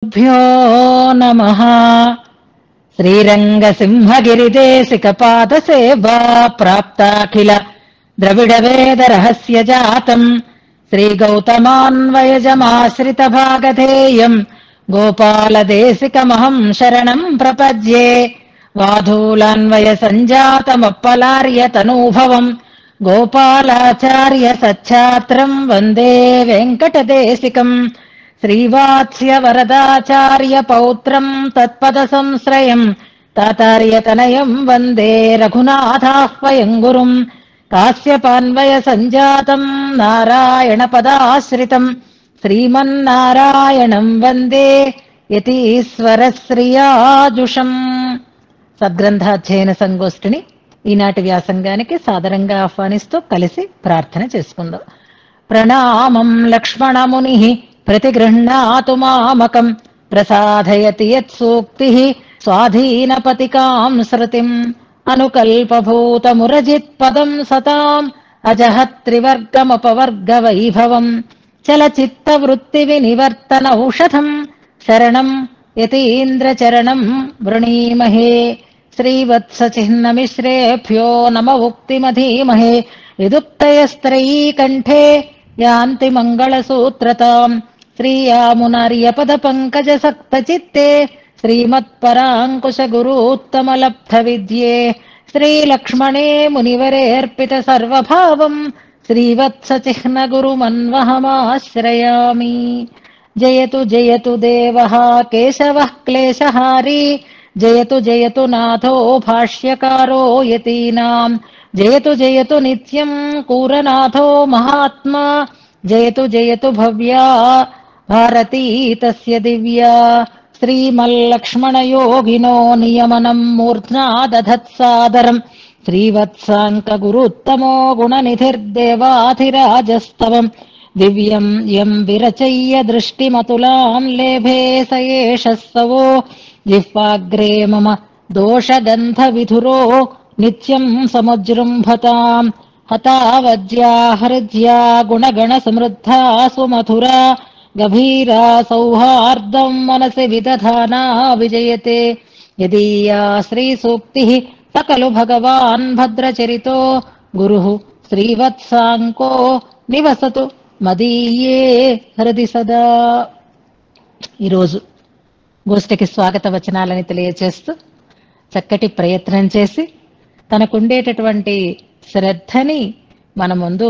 श्रीगुरुभ्यो नमः। श्रीरङ्गसिंहगिरिदेशिकपादसेवा प्राप्ताखिल द्रविडवेदरहस्यजातम् श्रीगौतमान्वयजमाश्रितभागधेयम् गोपालदेशिकमहम् शरणम् प्रपद्ये। वाधूलान्वयसञ्जातमप्पलार्यतनूभवम् गोपालाचार्य सच्छात्रम् वन्दे वेङ्कटदेशिकम्। श्रीवात्स्य वरदाचार्य पौत्रम् तत्पदसंश्रयम् तातार्यतनयम् वन्दे रघुनाथाह्वयम् गुरुम्। काश्यपान्वय सञ्जातम् नारायणपदाश्रितम् శ్రీమన్నారాయణం వందే యతీశ్వరశ్రియాజుషం. సద్గ్రంథాధ్యయన సంగోష్ఠిని ఈనాటి వ్యాసంగానికి సాదరంగా ఆహ్వానిస్తూ కలిసి ప్రార్థన చేసుకుందాం. ప్రణామం లక్ష్మణముని ప్రతిగృహ్ణాతు మామకం ప్రసాదయతి యత్సూక్తి స్వాధీనపతికాం శృతిం అనుకల్పభూతమురజిత్పదం సతాం అజహత్రివర్గమపవర్గ వైభవం చలచిత్తవృత్తి వినివర్తన ఔషధం శరణం యతీంద్రచరణం వృణీమహే. శ్రీవత్సచిహ్నమిశ్రేభ్యో నమ ఉక్తిమధీమహే యదుక్తయస్త్రయీకంఠే యాంతి మంగళసూత్రతాం. శ్రీయామునార్యపదపంకజసక్తచిత్తే శ్రీమత్పరాంకుశగురూత్తమలబ్ధవిద్యే శ్రీలక్ష్మణే మునివరేర్పిత సర్వభావం శ్రీవత్సచిహ్న గురుమన్వహమాశ్రయామి. జయతు జయతు దేవః కేశవః క్లేశహారీ జయతు జయతు నాథో భాష్యకారో యతీనాం. జయతు జయతు నిత్యం కూరనాథో మహాత్మా జయతు జయతు భవ్యా భారతీ తస్య దివ్యా. శ్రీమల్లక్ష్మణయోగినో నియమనం మూర్ధ్నా దధత్సాదరం శ్రీవత్సాంకగురుత్తమో గుణనిధిర్దేవాధిరాజస్తవం. దివ్యం యం విరచయ్య దృష్టిమతులాం లేభే స ఏష సవో జిహ్వాగ్రే మమ దోషగంధవిధురో నిత్యం సముజృంభతాం. హతావజ్యా హృద్యా గుణగణ సమృద్ధా సుమధురా గభీరా సౌహార్దం మనసి విదధానా విజయతే. యదీయా శ్రీసూక్తి సకలు భగవాన్ భద్రచరితో గురుః శ్రీవత్సాంకో నివసతు మదీయే హృది సదా. ఈరోజు గోష్ఠికి స్వాగత వచనాలని తెలియచేస్తూ చక్కటి ప్రయత్నం చేసి తనకుండేటటువంటి శ్రద్ధని మన ముందు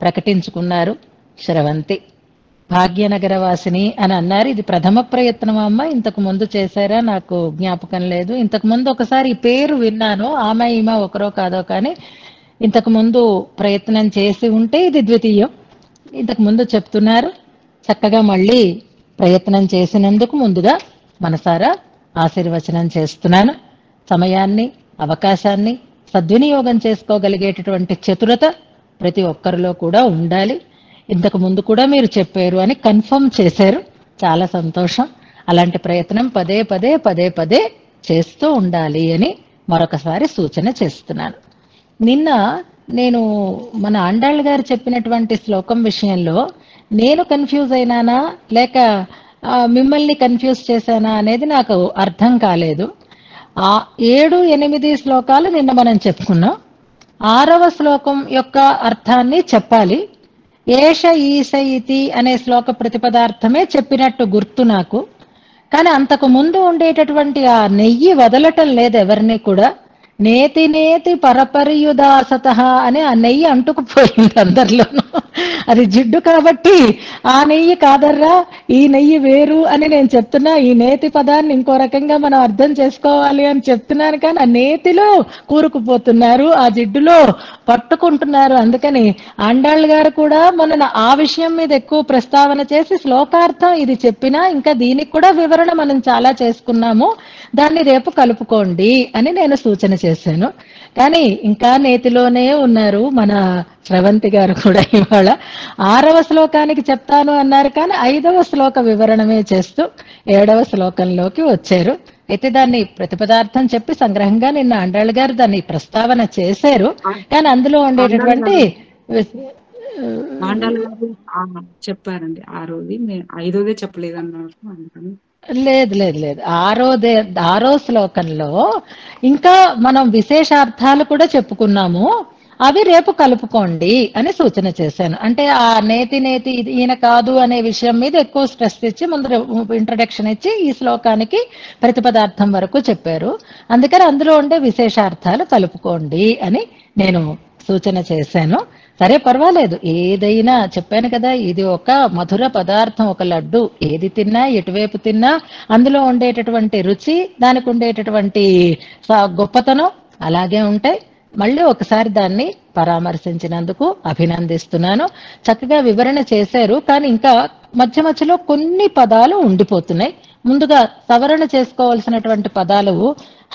ప్రకటించుకున్నారు శ్రవంతి. భాగ్యనగర వాసిని అని అన్నారు. ఇది ప్రథమ ప్రయత్నం అమ్మ, ఇంతకు ముందు చేశారా నాకు జ్ఞాపకం లేదు. ఇంతకు ముందు ఒకసారి ఈ పేరు విన్నాను, ఆమె ఈమె ఒకరో కాదో కానీ ఇంతకు ముందు ప్రయత్నం చేసి ఉంటే ఇది ద్వితీయం. ఇంతకు ముందు చెప్తున్నారు. చక్కగా మళ్ళీ ప్రయత్నం చేసినందుకు ముందుగా మనసారా ఆశీర్వచనం చేస్తున్నాను. సమయాన్ని అవకాశాన్ని సద్వినియోగం చేసుకోగలిగేటటువంటి చతురత ప్రతి ఒక్కరిలో కూడా ఉండాలి. ఇంతకు ముందు కూడా మీరు చెప్పారు అని కన్ఫర్మ్ చేశారు, చాలా సంతోషం. అలాంటి ప్రయత్నం పదే పదే పదే పదే చేస్తూ ఉండాలి అని మరొకసారి సూచన చేస్తున్నాను. నిన్న నేను మన ఆండాళ్ళ గారు చెప్పినటువంటి శ్లోకం విషయంలో నేను కన్ఫ్యూజ్ అయినానా లేక మిమ్మల్ని కన్ఫ్యూజ్ చేశానా అనేది నాకు అర్థం కాలేదు. 7, 8 శ్లోకాలు నిన్న మనం చెప్పుకున్నాం. 6వ శ్లోకం యొక్క అర్థాన్ని చెప్పాలి. ఏష ఈశ ఇతి అనే శ్లోక ప్రతిపదార్థమే చెప్పినట్టు గుర్తు నాకు. కానీ అంతకు ముందు ఉండేటటువంటి ఆ నెయ్యి వదలటం లేదు ఎవరిని కూడా. నేతి నేతి పరపరియుదాసత అని ఆ నెయ్యి అంటుకుపోయింది అందరిలోనూ. అది జిడ్డు కాబట్టి ఆ నెయ్యి కాదర్రా ఈ నెయ్యి వేరు అని నేను చెప్తున్నా. ఈ నేతి పదాన్ని ఇంకో రకంగా మనం అర్థం చేసుకోవాలి అని చెప్తున్నాను. కానీ ఆ నేతిలో కూరుకుపోతున్నారు, ఆ జిడ్డులో పట్టుకుంటున్నారు. అందుకని ఆండాళ్ళ గారు కూడా మన ఆ విషయం మీద ఎక్కువ ప్రస్తావన చేసి శ్లోకార్థం ఇది చెప్పినా ఇంకా దీనికి కూడా వివరణ మనం చాలా చేసుకున్నాము, దాన్ని రేపు కలుపుకోండి అని నేను సూచన చేశాను. కానీ ఇంకా నేతిలోనే ఉన్నారు మన శ్రవంతి గారు కూడా. ఇవాళ 6వ శ్లోకానికి చెప్తాను అన్నారు కానీ 5వ శ్లోక వివరణమే చేస్తూ 7వ శ్లోకంలోకి వచ్చారు. అయితే దాన్ని ప్రతిపదార్థం చెప్పి సంగ్రహంగా నిన్న ఆండాళ్ళ గారు దాన్ని ప్రస్తావన చేశారు. కానీ అందులో ఉండేటటువంటి చెప్పారండి 6వది, 5వదే చెప్పలేదు అన్నారు. లేదు లేదు లేదు, ఆరో శ్లోకంలో ఇంకా మనం విశేషార్థాలు కూడా చెప్పుకున్నాము. అవి రేపు కలుపుకోండి అని సూచన చేశాను. అంటే ఆ నేతి నేతి ఈయన కాదు అనే విషయం మీద ఎక్కువ స్ట్రెస్ ఇచ్చి ముందు ఇంట్రడక్షన్ ఇచ్చి ఈ శ్లోకానికి ప్రతిపదార్థం వరకు చెప్పారు. అందుకని అందులో ఉండే విశేషార్థాలు కలుపుకోండి అని నేను సూచన చేశాను. సరే పర్వాలేదు, ఏదైనా చెప్పాను కదా, ఇది ఒక మధుర పదార్థం, ఒక లడ్డు. ఏది తిన్నా ఎటువైపు తిన్నా అందులో ఉండేటటువంటి రుచి, దానికి ఉండేటటువంటి గొప్పతనం అలాగే ఉంటాయి. మళ్ళీ ఒకసారి దాన్ని పరామర్శించినందుకు అభినందిస్తున్నాను. చక్కగా వివరణ చేశారు, కానీ ఇంకా మధ్య మధ్యలో కొన్ని పదాలు ఉండిపోతున్నాయి. ముందుగా సవరణ చేసుకోవాల్సినటువంటి పదాలు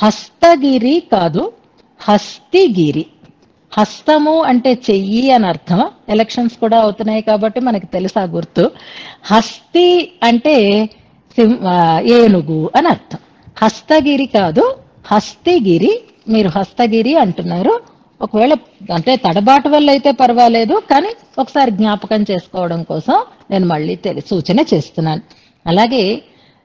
హస్తగిరి కాదు, హస్తిగిరి. హస్తము అంటే చెయ్యి అని అర్థం. ఎలక్షన్స్ కూడా అవుతున్నాయి కాబట్టి మనకి తెలుసా గుర్తు. హస్తి అంటే ఏనుగు అని అర్థం. హస్తగిరి కాదు, హస్తిగిరి. మీరు హస్తగిరి అంటున్నారు. ఒకవేళ అంటే తడబాటు వల్ల అయితే పర్వాలేదు, కానీ ఒకసారి జ్ఞాపకం చేసుకోవడం కోసం నేను మళ్ళీ సూచన చేస్తున్నాను. అలాగే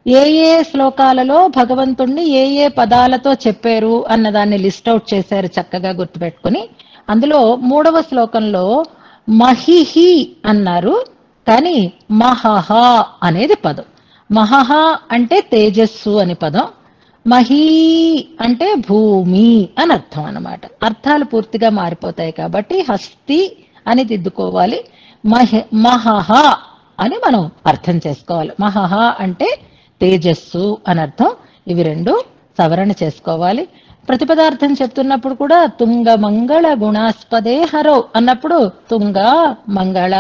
ఏ ఏ శ్లోకాలలో భగవంతుణ్ణి ఏ ఏ పదాలతో చెప్పారు అన్నదాన్ని లిస్ట్ అవుట్ చేశారు చక్కగా గుర్తుపెట్టుకుని. అందులో 3వ శ్లోకంలో మహిహి అన్నారు, కానీ మహహ అనేది పదం. మహహ అంటే తేజస్సు అని పదం, మహీ అంటే భూమి అని అర్థం అన్నమాట. అర్థాలు పూర్తిగా మారిపోతాయి కాబట్టి హస్తి అని దిద్దుకోవాలి, మహహ అని మనం అర్థం చేసుకోవాలి. మహహ అంటే తేజస్సు అని అర్థం. ఇవి రెండు సవరణ చేసుకోవాలి. ప్రతిపదార్థం చెప్తున్నప్పుడు కూడా తుంగ మంగళ గుణాస్పదే హరో అన్నప్పుడు తుంగ మంగళ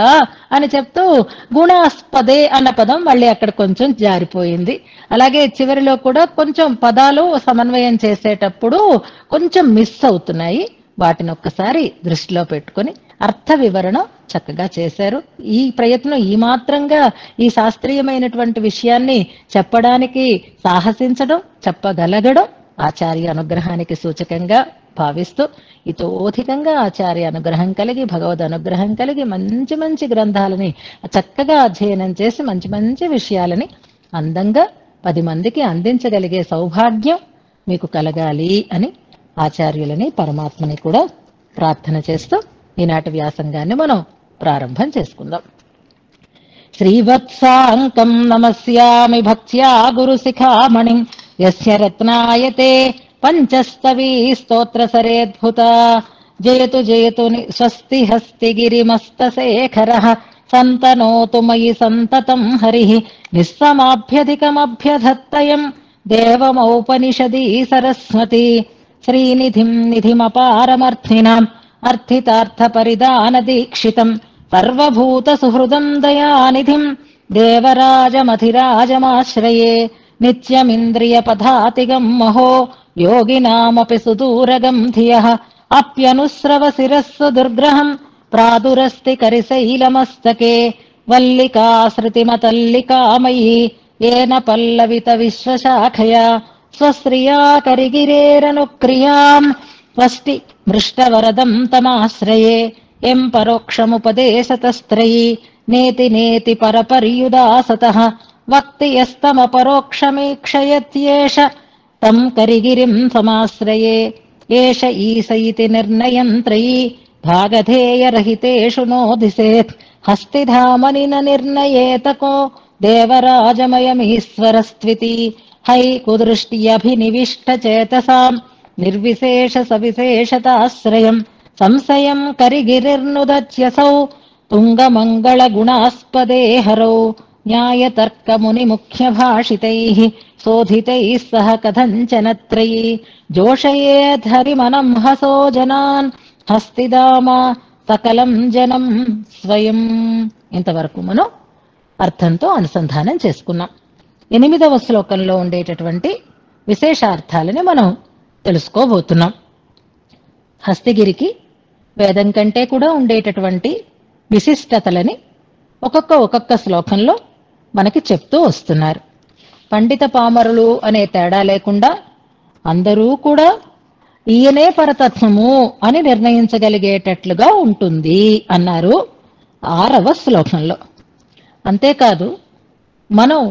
అని చెప్తూ గుణాస్పదే అన్న పదం మళ్ళీ అక్కడ కొంచెం జారిపోయింది. అలాగే చివరిలో కూడా కొంచెం పదాలు సమన్వయం చేసేటప్పుడు కొంచెం మిస్ అవుతున్నాయి. వాటిని ఒక్కసారి దృష్టిలో పెట్టుకొని అర్థ వివరణ చక్కగా చేశారు. ఈ ప్రయత్నం ఈ మాత్రంగా ఈ శాస్త్రీయమైనటువంటి విషయాన్ని చెప్పడానికి సాహసించడం, చెప్పగలగడం ఆచార్య అనుగ్రహానికి సూచకంగా భావిస్తూ ఇతోధికంగా ఆచార్య అనుగ్రహం కలిగి, భగవద్ అనుగ్రహం కలిగి మంచి మంచి గ్రంథాలని చక్కగా అధ్యయనం చేసి మంచి మంచి విషయాలని అందంగా 10 మందికి అందించగలిగే సౌభాగ్యం మీకు కలగాలి అని ఆచార్యులని పరమాత్మని కూడా ప్రార్థన చేస్తూ ఈనాటి వ్యాసంగాన్ని మనం ప్రారంభం చేసుకుందాం. శ్రీవత్సాంకం నమస్యామి భక్త్యా గురుశిఖామణిం యస్య రత్నాయతే పంచస్తవీ స్తోత్ర సరేద్భుత. జయతు జయతు స్వస్తి హస్తిగిరిమస్తశేఖరః సంతనోతు మయి సంతతం హరిః నిస్సమాభ్యధికమభ్యధత్తయం దేవమౌపనిషదీ సరస్వతి. శ్రీనిధిం నిధిమపారమర్థినాం అర్థితార్థపరిదానదీక్షితం సర్వభూత సుహృదం దయానిధిం దేవరాజమధిరాజమాశ్రయే. నిత్యమింద్రియపథాతిగం మహో యోగినామపి సుదూరగం ధియః అప్యనుస్రవ శిరస్సు దుర్గ్రహం ప్రాదురస్తి కరిశైలమస్తకే. వల్లికాశ్రుతిమతల్లికామయీ ఏన పల్లవిత విశ్వశాఖయా స్వశ్రియా కరిగిరేరనుక్రియాం స్వస్తి మృష్టవరదం తమాశ్రయే. ఎం పరోక్షముపదేశతస్త్రయీ నేతి నేతి పరపర్యుదాసతః వక్తి యస్తమపరోక్షమీక్షయత్యేష తం కరిగిరిం సమాశ్రయే. ఏష ఈశ ఇతి నిర్ణయం త్రయీ భాగధేయరహితేషు నోదిశేత్ హస్తిధామని న నిర్ణయేతకో దేవరాజమయమీశ్వరస్త్వితి. హై కుదృష్ట్యభినివిష్టచేతసాం నిర్విశేష సవిశేషతాశ్రయం సంశయం కరిగిరిర్నుదచ్యసౌ తుంగమంగళగుణాస్పదే హరౌ. న్యాయతర్కమునిముఖ్యభాషితైః శోధితైः సహ కథంచన త్రయీ జోషయేద్ధరిమనంహసో జనాన్ హస్తిదామ సకలం జనం స్వయం. ఇంతవరకు మనం అర్థంతో అనుసంధానం చేసుకున్నాం. 8వ శ్లోకంలో ఉండేటటువంటి విశేషార్థాలని మనం తెలుసుకోబోతున్నాం. హస్తిగిరికి వేదం కంటే కూడా ఉండేటటువంటి విశిష్టతలని ఒక్కొక్క శ్లోకంలో మనకి చెప్తూ వస్తున్నారు. పండిత పామరులు అనే తేడా లేకుండా అందరూ కూడా ఈయనే పరతత్వము అని నిర్ణయించగలిగేటట్లుగా ఉంటుంది అన్నారు 6వ శ్లోకంలో. అంతేకాదు, మనం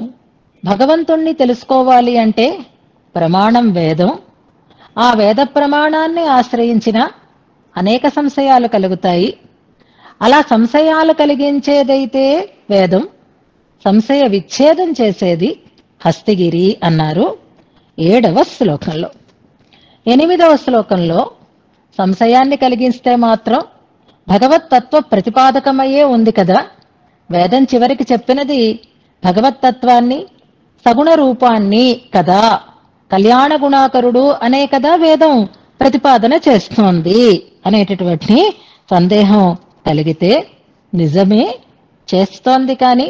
భగవంతుణ్ణి తెలుసుకోవాలి అంటే ప్రమాణం వేదం. ఆ వేద ప్రమాణాన్ని ఆశ్రయించిన అనేక సంశయాలు కలుగుతాయి. అలా సంశయాలు కలిగించేదైతే వేదం, సంశయ విచ్ఛేదం చేసేది హస్తిగిరి అన్నారు 7వ శ్లోకంలో. 8వ శ్లోకంలో సంశయాన్ని కలిగిస్తే మాత్రం భగవత్తత్వ ప్రతిపాదకమయ్యే ఉంది కదా. వేదం చివరికి చెప్పినది భగవత్తత్వాన్ని, సగుణ రూపాన్ని కదా. కళ్యాణ గుణాకరుడు అనే కదా వేదం ప్రతిపాదన చేస్తోంది అనేటటువంటి సందేహం కలిగితే నిజమే చేస్తోంది, కానీ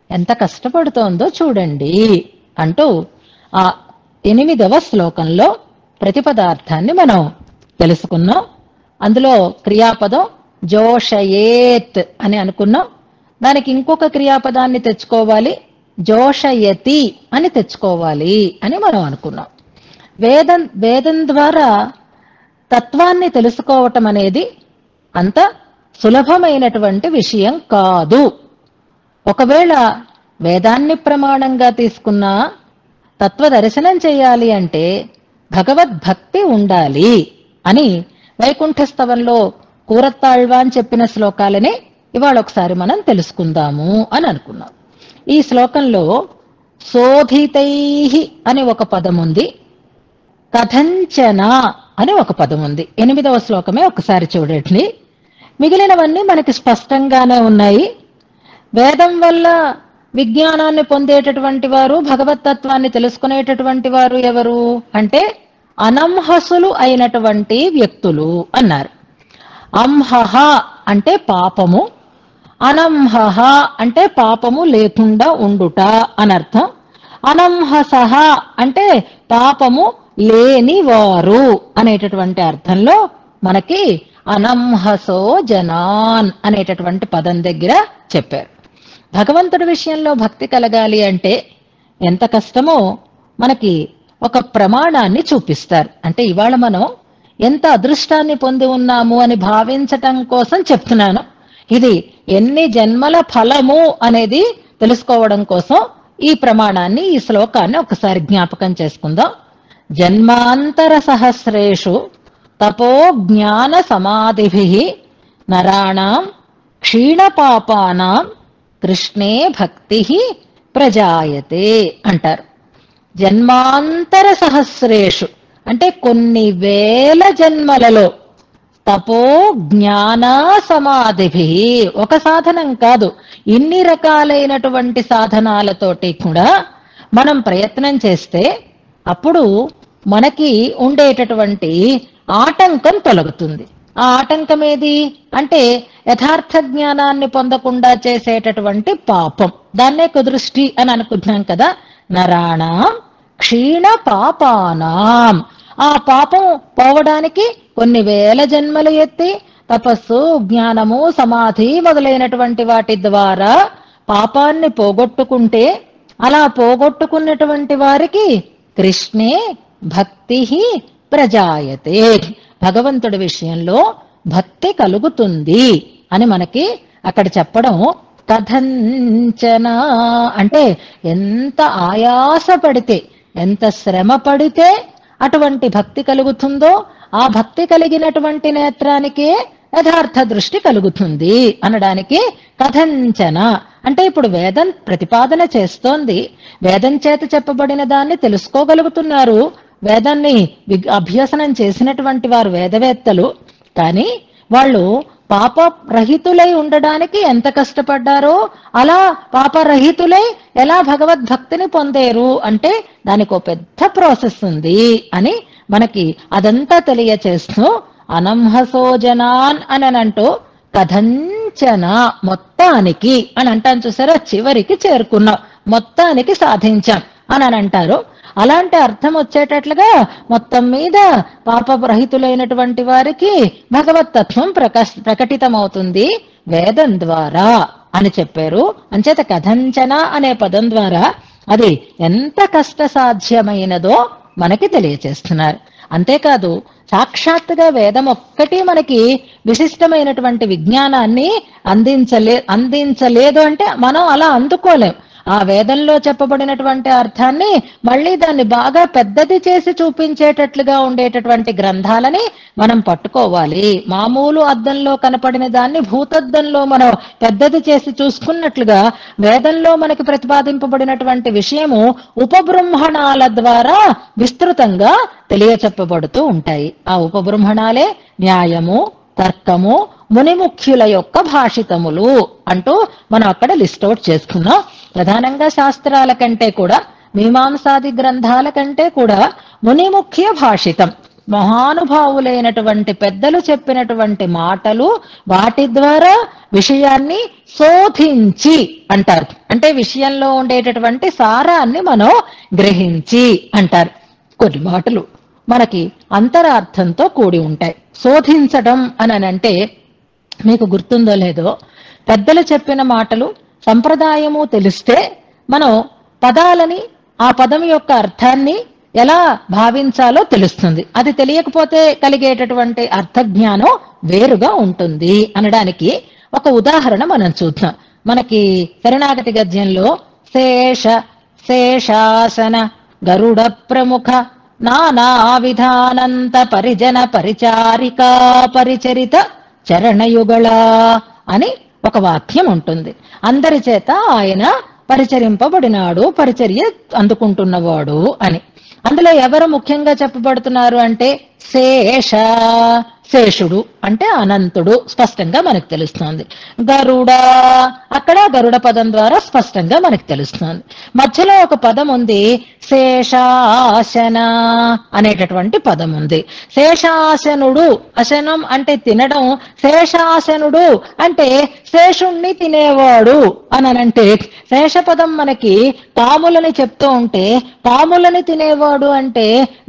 ఎంత కష్టపడుతోందో చూడండి అంటూ ఆ 8వ శ్లోకంలో ప్రతిపదార్థాన్ని మనం తెలుసుకున్నాం. అందులో క్రియాపదం జోషయేత్ అని అనుకున్నాం. దానికి ఇంకొక క్రియాపదాన్ని తెచ్చుకోవాలి, జోషయతి అని తెచ్చుకోవాలి అని మనం అనుకున్నాం. వేదం ద్వారా తత్వాన్ని తెలుసుకోవటం అనేది అంత సులభమైనటువంటి విషయం కాదు. ఒకవేళ వేదాన్ని ప్రమాణంగా తీసుకున్న తత్వ దర్శనం చేయాలి అంటే భగవద్భక్తి ఉండాలి అని వైకుంఠస్తవంలో కూరత్తాళ్వాన్ చెప్పిన శ్లోకాలనే ఇవాళ ఒకసారి మనం తెలుసుకుందాము అని అనుకున్నాం. ఈ శ్లోకంలో శోధితైః అని ఒక పదం ఉంది, కథంచన అని ఒక పదం ఉంది. 8వ శ్లోకమే ఒకసారి చూడండి. మిగిలినవన్నీ మనకి స్పష్టంగానే ఉన్నాయి. వేదం వల్ల విజ్ఞానాన్ని పొందేటటువంటి వారు, భగవత్తత్వాన్ని తెలుసుకునేటటువంటి వారు ఎవరు అంటే అనంహసులు అయినటువంటి వ్యక్తులు అన్నారు. అంహః అంటే పాపము, అనంహః అంటే పాపము లేకుండా ఉండుట అనర్థం. అనంహసః అంటే పాపము లేని వారు అనేటటువంటి అర్థంలో మనకి అనంహసో జనాన్ అనేటటువంటి పదం దగ్గర చెప్పారు. భగవంతుడి విషయంలో భక్తి కలగాలి అంటే ఎంత కష్టమో మనకి ఒక ప్రమాణాన్ని చూపిస్తారు. అంటే ఇవాళ మనం ఎంత అదృష్టాన్ని పొంది ఉన్నాము అని భావించటం కోసం చెప్తున్నాను. ఇది ఎన్ని జన్మల ఫలము అనేది తెలుసుకోవడం కోసం ఈ ప్రమాణాన్ని, ఈ శ్లోకాన్ని ఒకసారి జ్ఞాపకం చేసుకుందాం. జన్మాంతర సహస్రేషు తపో జ్ఞాన సమాధిభిః నరాణాం క్షీణపాపానాం కృష్ణే భక్తి ప్రజాయతే అంటారు. జన్మాంతర సహస్రేషు అంటే కొన్ని వేల జన్మలలో, తపో జ్ఞాన సమాధిభిః ఒక సాధనం కాదు, ఇన్ని రకాలైనటువంటి సాధనాలతోటి కూడా మనం ప్రయత్నం చేస్తే అప్పుడు మనకి ఉండేటటువంటి ఆటంకం తొలగుతుంది. ఆ ఆటంకం ఏది అంటే యథార్థ జ్ఞానాన్ని పొందకుండా చేసేటటువంటి పాపం. దాన్నే కుదృష్టి అని అనుకుంటున్నాం కదా. నరాణాం క్షీణ పాపానాం, ఆ పాపం పోవడానికి కొన్ని వేల జన్మలు ఎత్తి తపస్సు, జ్ఞానము, సమాధి మొదలైనటువంటి వాటి ద్వారా పాపాన్ని పోగొట్టుకుంటే, అలా పోగొట్టుకున్నటువంటి వారికి కృష్ణే భక్తి ప్రజాయతే భగవంతుడి విషయంలో భక్తి కలుగుతుంది అని మనకి అక్కడ చెప్పడం. కథంచన అంటే ఎంత ఆయాస పడితే, ఎంత శ్రమ పడితే అటువంటి భక్తి కలుగుతుందో ఆ భక్తి కలిగినటువంటి నేత్రానికే యథార్థ దృష్టి కలుగుతుంది అనడానికి కథంచన అంటే ఇప్పుడు వేదం ప్రతిపాదన చేస్తోంది. వేదం చేత చెప్పబడిన దాన్ని తెలుసుకోగలుగుతున్నారు. వేదాన్ని అభ్యసనం చేసినటువంటి వారు వేదవేత్తలు. కానీ వాళ్ళు పాపరహితులై ఉండడానికి ఎంత కష్టపడ్డారో అలా పాపరహితులై ఎలా భగవద్భక్తిని పొందేరు అంటే దానికి ఒక పెద్ద ప్రాసెస్ ఉంది అని మనకి అదంతా తెలియచేస్తూ అనంహసో జనాన్ అని అంటూ కథంచన మొత్తానికి అని అంటాను చూసారా, చివరికి చేరుకున్నాం, మొత్తానికి సాధించాం అని అంటారు. అలాంటి అర్థం వచ్చేటట్లుగా మొత్తం మీద పాపరహితులైనటువంటి వారికి భగవత్తత్వం ప్రకటితమవుతుంది వేదం ద్వారా అని చెప్పారు. అంచేత కథంచన అనే పదం ద్వారా అది ఎంత కష్ట సాధ్యమైనదో మనకి తెలియచేస్తున్నారు. అంతేకాదు సాక్షాత్తుగా వేదం ఒక్కటి మనకి విశిష్టమైనటువంటి విజ్ఞానాన్ని అందించలేదు అంటే మనం అలా అందుకోలేం. ఆ వేదంలో చెప్పబడినటువంటి అర్థాన్ని మళ్ళీ దాన్ని బాగా పెద్దది చేసి చూపించేటట్లుగా ఉండేటటువంటి గ్రంథాలని మనం పట్టుకోవాలి. మామూలు అద్దంలో కనపడిన దాన్ని భూతద్దంలో మనం పెద్దది చేసి చూసుకున్నట్లుగా వేదంలో మనకి ప్రతిపాదింపబడినటువంటి విషయము ఉపబృంహణాల ద్వారా విస్తృతంగా తెలియచెప్పబడుతూ ఉంటాయి. ఆ ఉపబృంహణాలే న్యాయము, తర్కము, మునిముఖ్యుల యొక్క భాషితములు అంటూ మనం అక్కడ లిస్ట్ అవుట్ చేసుకున్నాం. ప్రధానంగా శాస్త్రాల కంటే కూడా, మీమాంసాది గ్రంథాల కంటే కూడా మునిముఖ్య భాషితం, మహానుభావులైనటువంటి పెద్దలు చెప్పినటువంటి మాటలు, వాటి ద్వారా విషయాన్ని శోధించి అంటారు. అంటే విషయంలో ఉండేటటువంటి సారాన్ని మనం గ్రహించి అంటారు. కొన్ని మాటలు మనకి అంతరార్థంతో కూడి ఉంటాయి. శోధించడం అని అంటే మీకు గుర్తుందో లేదో, పెద్దలు చెప్పిన మాటలు సంప్రదాయము తెలిస్తే మనం పదాలని, ఆ పదం యొక్క అర్థాన్ని ఎలా భావించాలో తెలుస్తుంది. అది తెలియకపోతే కలిగేటటువంటి అర్థజ్ఞానం వేరుగా ఉంటుంది అనడానికి ఒక ఉదాహరణ మనం చూద్దాం. మనకి శరణాగతి గద్యంలో శేష, శేషాసన, గరుడ ప్రముఖ, నానా విధానంత పరిజన పరిచారికా పరిచరిత చరణయుగళ అని ఒక వాక్యం ఉంటుంది. అందరి చేత ఆయన పరిచరింపబడినాడు, పరిచర్య అందుకుంటున్నవాడు అని. అందులో ఎవరు ముఖ్యంగా చెప్పబడుతున్నారు అంటే శేష, శేషుడు అంటే అనంతుడు స్పష్టంగా మనకు తెలుస్తోంది. గరుడ, అక్కడ గరుడ పదం ద్వారా స్పష్టంగా మనకు తెలుస్తోంది. మధ్యలో ఒక పదం ఉంది, శేషాసన అనేటటువంటి పదం ఉంది. శేషాసనుడు, అసనం అంటే తినడం, శేషాసనుడు అంటే శేషుణ్ణి తినేవాడు అనంటే, శేషపదం మనకి పాములని చెప్తూ ఉంటే పాములని తినేవాడు అంటే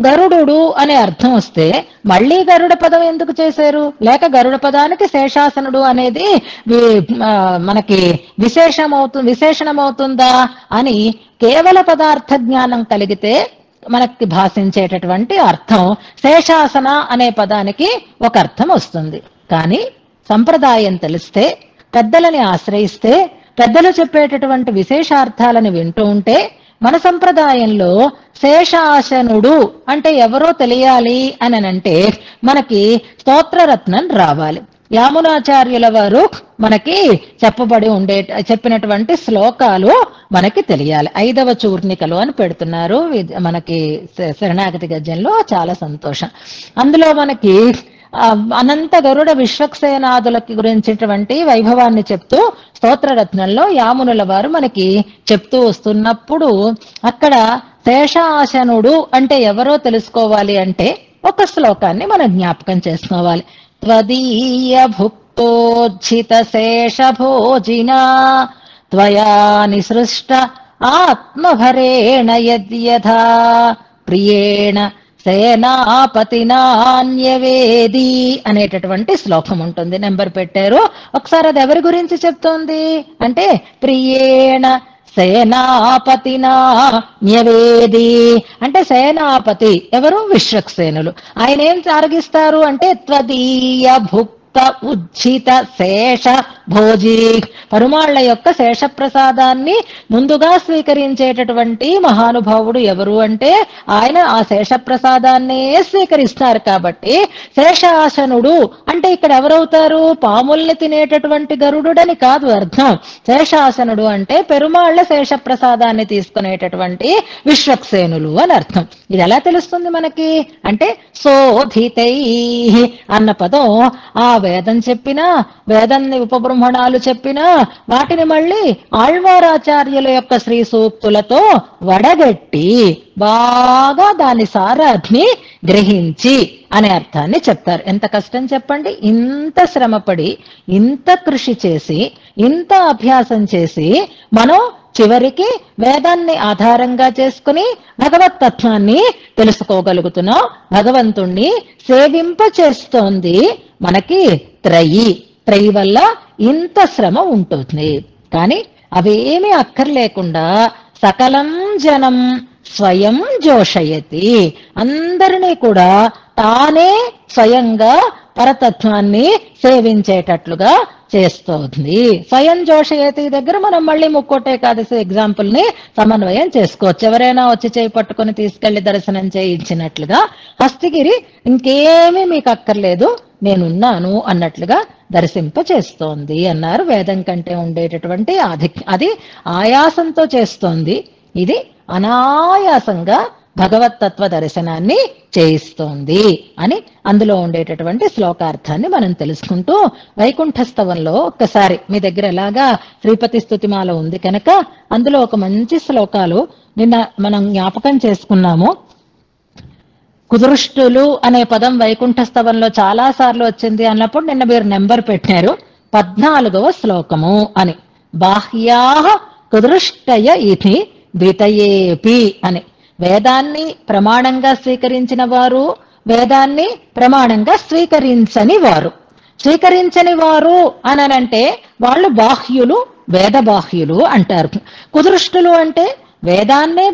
గరుడు అనే అర్థం వస్తే మళ్ళీ గరుడ పదం ఎందుకు చేశారు? లేక గరుడ పదానికి శేషాసనుడు అనేది మనకి విశేషణమవుతుందా అని కేవల పదార్థ జ్ఞానం కలిగితే మనకి భాషించేటటువంటి అర్థం శేషాసన అనే పదానికి ఒక అర్థం వస్తుంది. కానీ సంప్రదాయం తెలిస్తే, పెద్దలని ఆశ్రయిస్తే, పెద్దలు చెప్పేటటువంటి విశేషార్థాలను వింటూ ఉంటే, మన సంప్రదాయంలో శేషాసనుడు అంటే ఎవరో తెలియాలి అని అంటే మనకి స్తోత్రరత్నం రావాలి. యామునాచార్యుల వారు మనకి చెప్పినటువంటి శ్లోకాలు మనకి తెలియాలి. 5వ చూర్ణికలు అని పెడుతున్నారు మనకి శరణాగతి గద్యంలో. చాలా సంతోషం. అందులో మనకి అనంత గరుడ విశ్వక్సేనాదులకి గురించినటువంటి వైభవాన్ని చెప్తూ స్తోత్రరత్నంలో యామునుల వారు మనకి చెప్తూ వస్తున్నప్పుడు అక్కడ శేషాసనుడు అంటే ఎవరో తెలుసుకోవాలి అంటే ఒక శ్లోకాన్ని మనం జ్ఞాపకం చేసుకోవాలి. త్వదీయ భుక్తోజ్జిత శేష భోజినా త్వయా నిసృష్ట ఆత్మభరేణ యద్యథా ప్రియేణ సేనాపతినాన్యవేది అనేటటువంటి శ్లోకం ఉంటుంది. నెంబర్ పెట్టారు. ఒకసారి అది ఎవరి గురించి చెప్తోంది అంటే ప్రియేణ సేనాపతినా న్యవేది అంటే సేనాపతి ఎవరు? విశ్వక్సేనులు. ఆయన ఏం ఆరగిస్తారు అంటే త్వదీయ భుక్త ఉజ్జిత శేష భోజీ, పరుమాళ్ల యొక్క శేషప్రసాదాన్ని ముందుగా స్వీకరించేటటువంటి మహానుభావుడు ఎవరు అంటే ఆయన ఆ శేషప్రసాదాన్నే స్వీకరిస్తారు. కాబట్టి శేషాసనుడు అంటే ఇక్కడ ఎవరవుతారు? పాముల్ని తినేటటువంటి గరుడుని కాదు అర్థం. శేషాసనుడు అంటే పెరుమాళ్ల శేషప్రసాదాన్ని తీసుకునేటటువంటి విశ్వక్సేనులు అని అర్థం. ఇది ఎలా తెలుస్తుంది మనకి అంటే శోధితై అన్న పదం ఆ వేదం చెప్పినా, వేదాన్ని ఉపబ్రహ్మణాలు చెప్పినా వాటిని మళ్ళీ ఆళ్వారాచార్యుల యొక్క శ్రీ సూక్తులతో వడగట్టి బాగా దాని సారాన్ని గ్రహించి అనే అర్థాన్ని చెప్తారు. ఎంత కష్టం చెప్పండి. ఇంత శ్రమపడి, ఇంత కృషి చేసి, ఇంత అభ్యాసం చేసి మనం చివరికి వేదాన్ని ఆధారంగా చేసుకుని భగవతత్వాన్ని తెలుసుకోగలుగుతున్నాం. భగవంతుణ్ణి సేవింప చేస్తోంది మనకి త్రయి వల్ల ఇంత శ్రమ ఉంటుంది. కానీ అవేమీ అక్కర్లేకుండా సకలం జనం స్వయం జోషయతి, అందరినీ కూడా తానే స్వయంగా పరతత్వాన్ని సేవించేటట్లుగా చేస్తోంది. స్వయం జోషయతి దగ్గర మనం మళ్ళీ ముక్కోటి ఏకాదశి ఎగ్జాంపుల్ ని సమన్వయం చేసుకోవచ్చు. ఎవరైనా వచ్చి చేయి పట్టుకుని తీసుకెళ్లి దర్శనం చేయించినట్లుగా హస్తిగిరి ఇంకేమీ మీకు అక్కర్లేదు, నేనున్నాను అన్నట్లుగా దర్శింప చేస్తోంది అన్నారు. వేదం కంటే ఉండేటటువంటి అది ఆయాసంతో చేస్తోంది, ఇది అనాయాసంగా భగవత్తత్వ దర్శనాన్ని చేయిస్తోంది అని అందులో ఉండేటటువంటి శ్లోకార్థాన్ని మనం తెలుసుకుంటూ వైకుంఠస్తవంలో ఒక్కసారి మీ దగ్గర ఎలాగా శ్రీపతి స్తుతిమాల ఉంది కనుక అందులో ఒక మంచి శ్లోకాలు నిన్న మనం జ్ఞాపకం చేసుకున్నాము. కుదృష్టులు అనే పదం వైకుంఠస్తవంలో చాలా సార్లు వచ్చింది అన్నప్పుడు నిన్న మీరు నెంబర్ పెట్టారు 14వ శ్లోకము అని. బాహ్యాః కుదృష్టయ ఇతి ద్వితయేపి అని. వేదాన్ని ప్రమాణంగా స్వీకరించిన వారు, వేదాన్ని ప్రమాణంగా స్వీకరించని వారు అనంటే వాళ్ళు బాహ్యులు, వేద బాహ్యులు అంటారు. కుదృష్టులు అంటే వేదాన్నే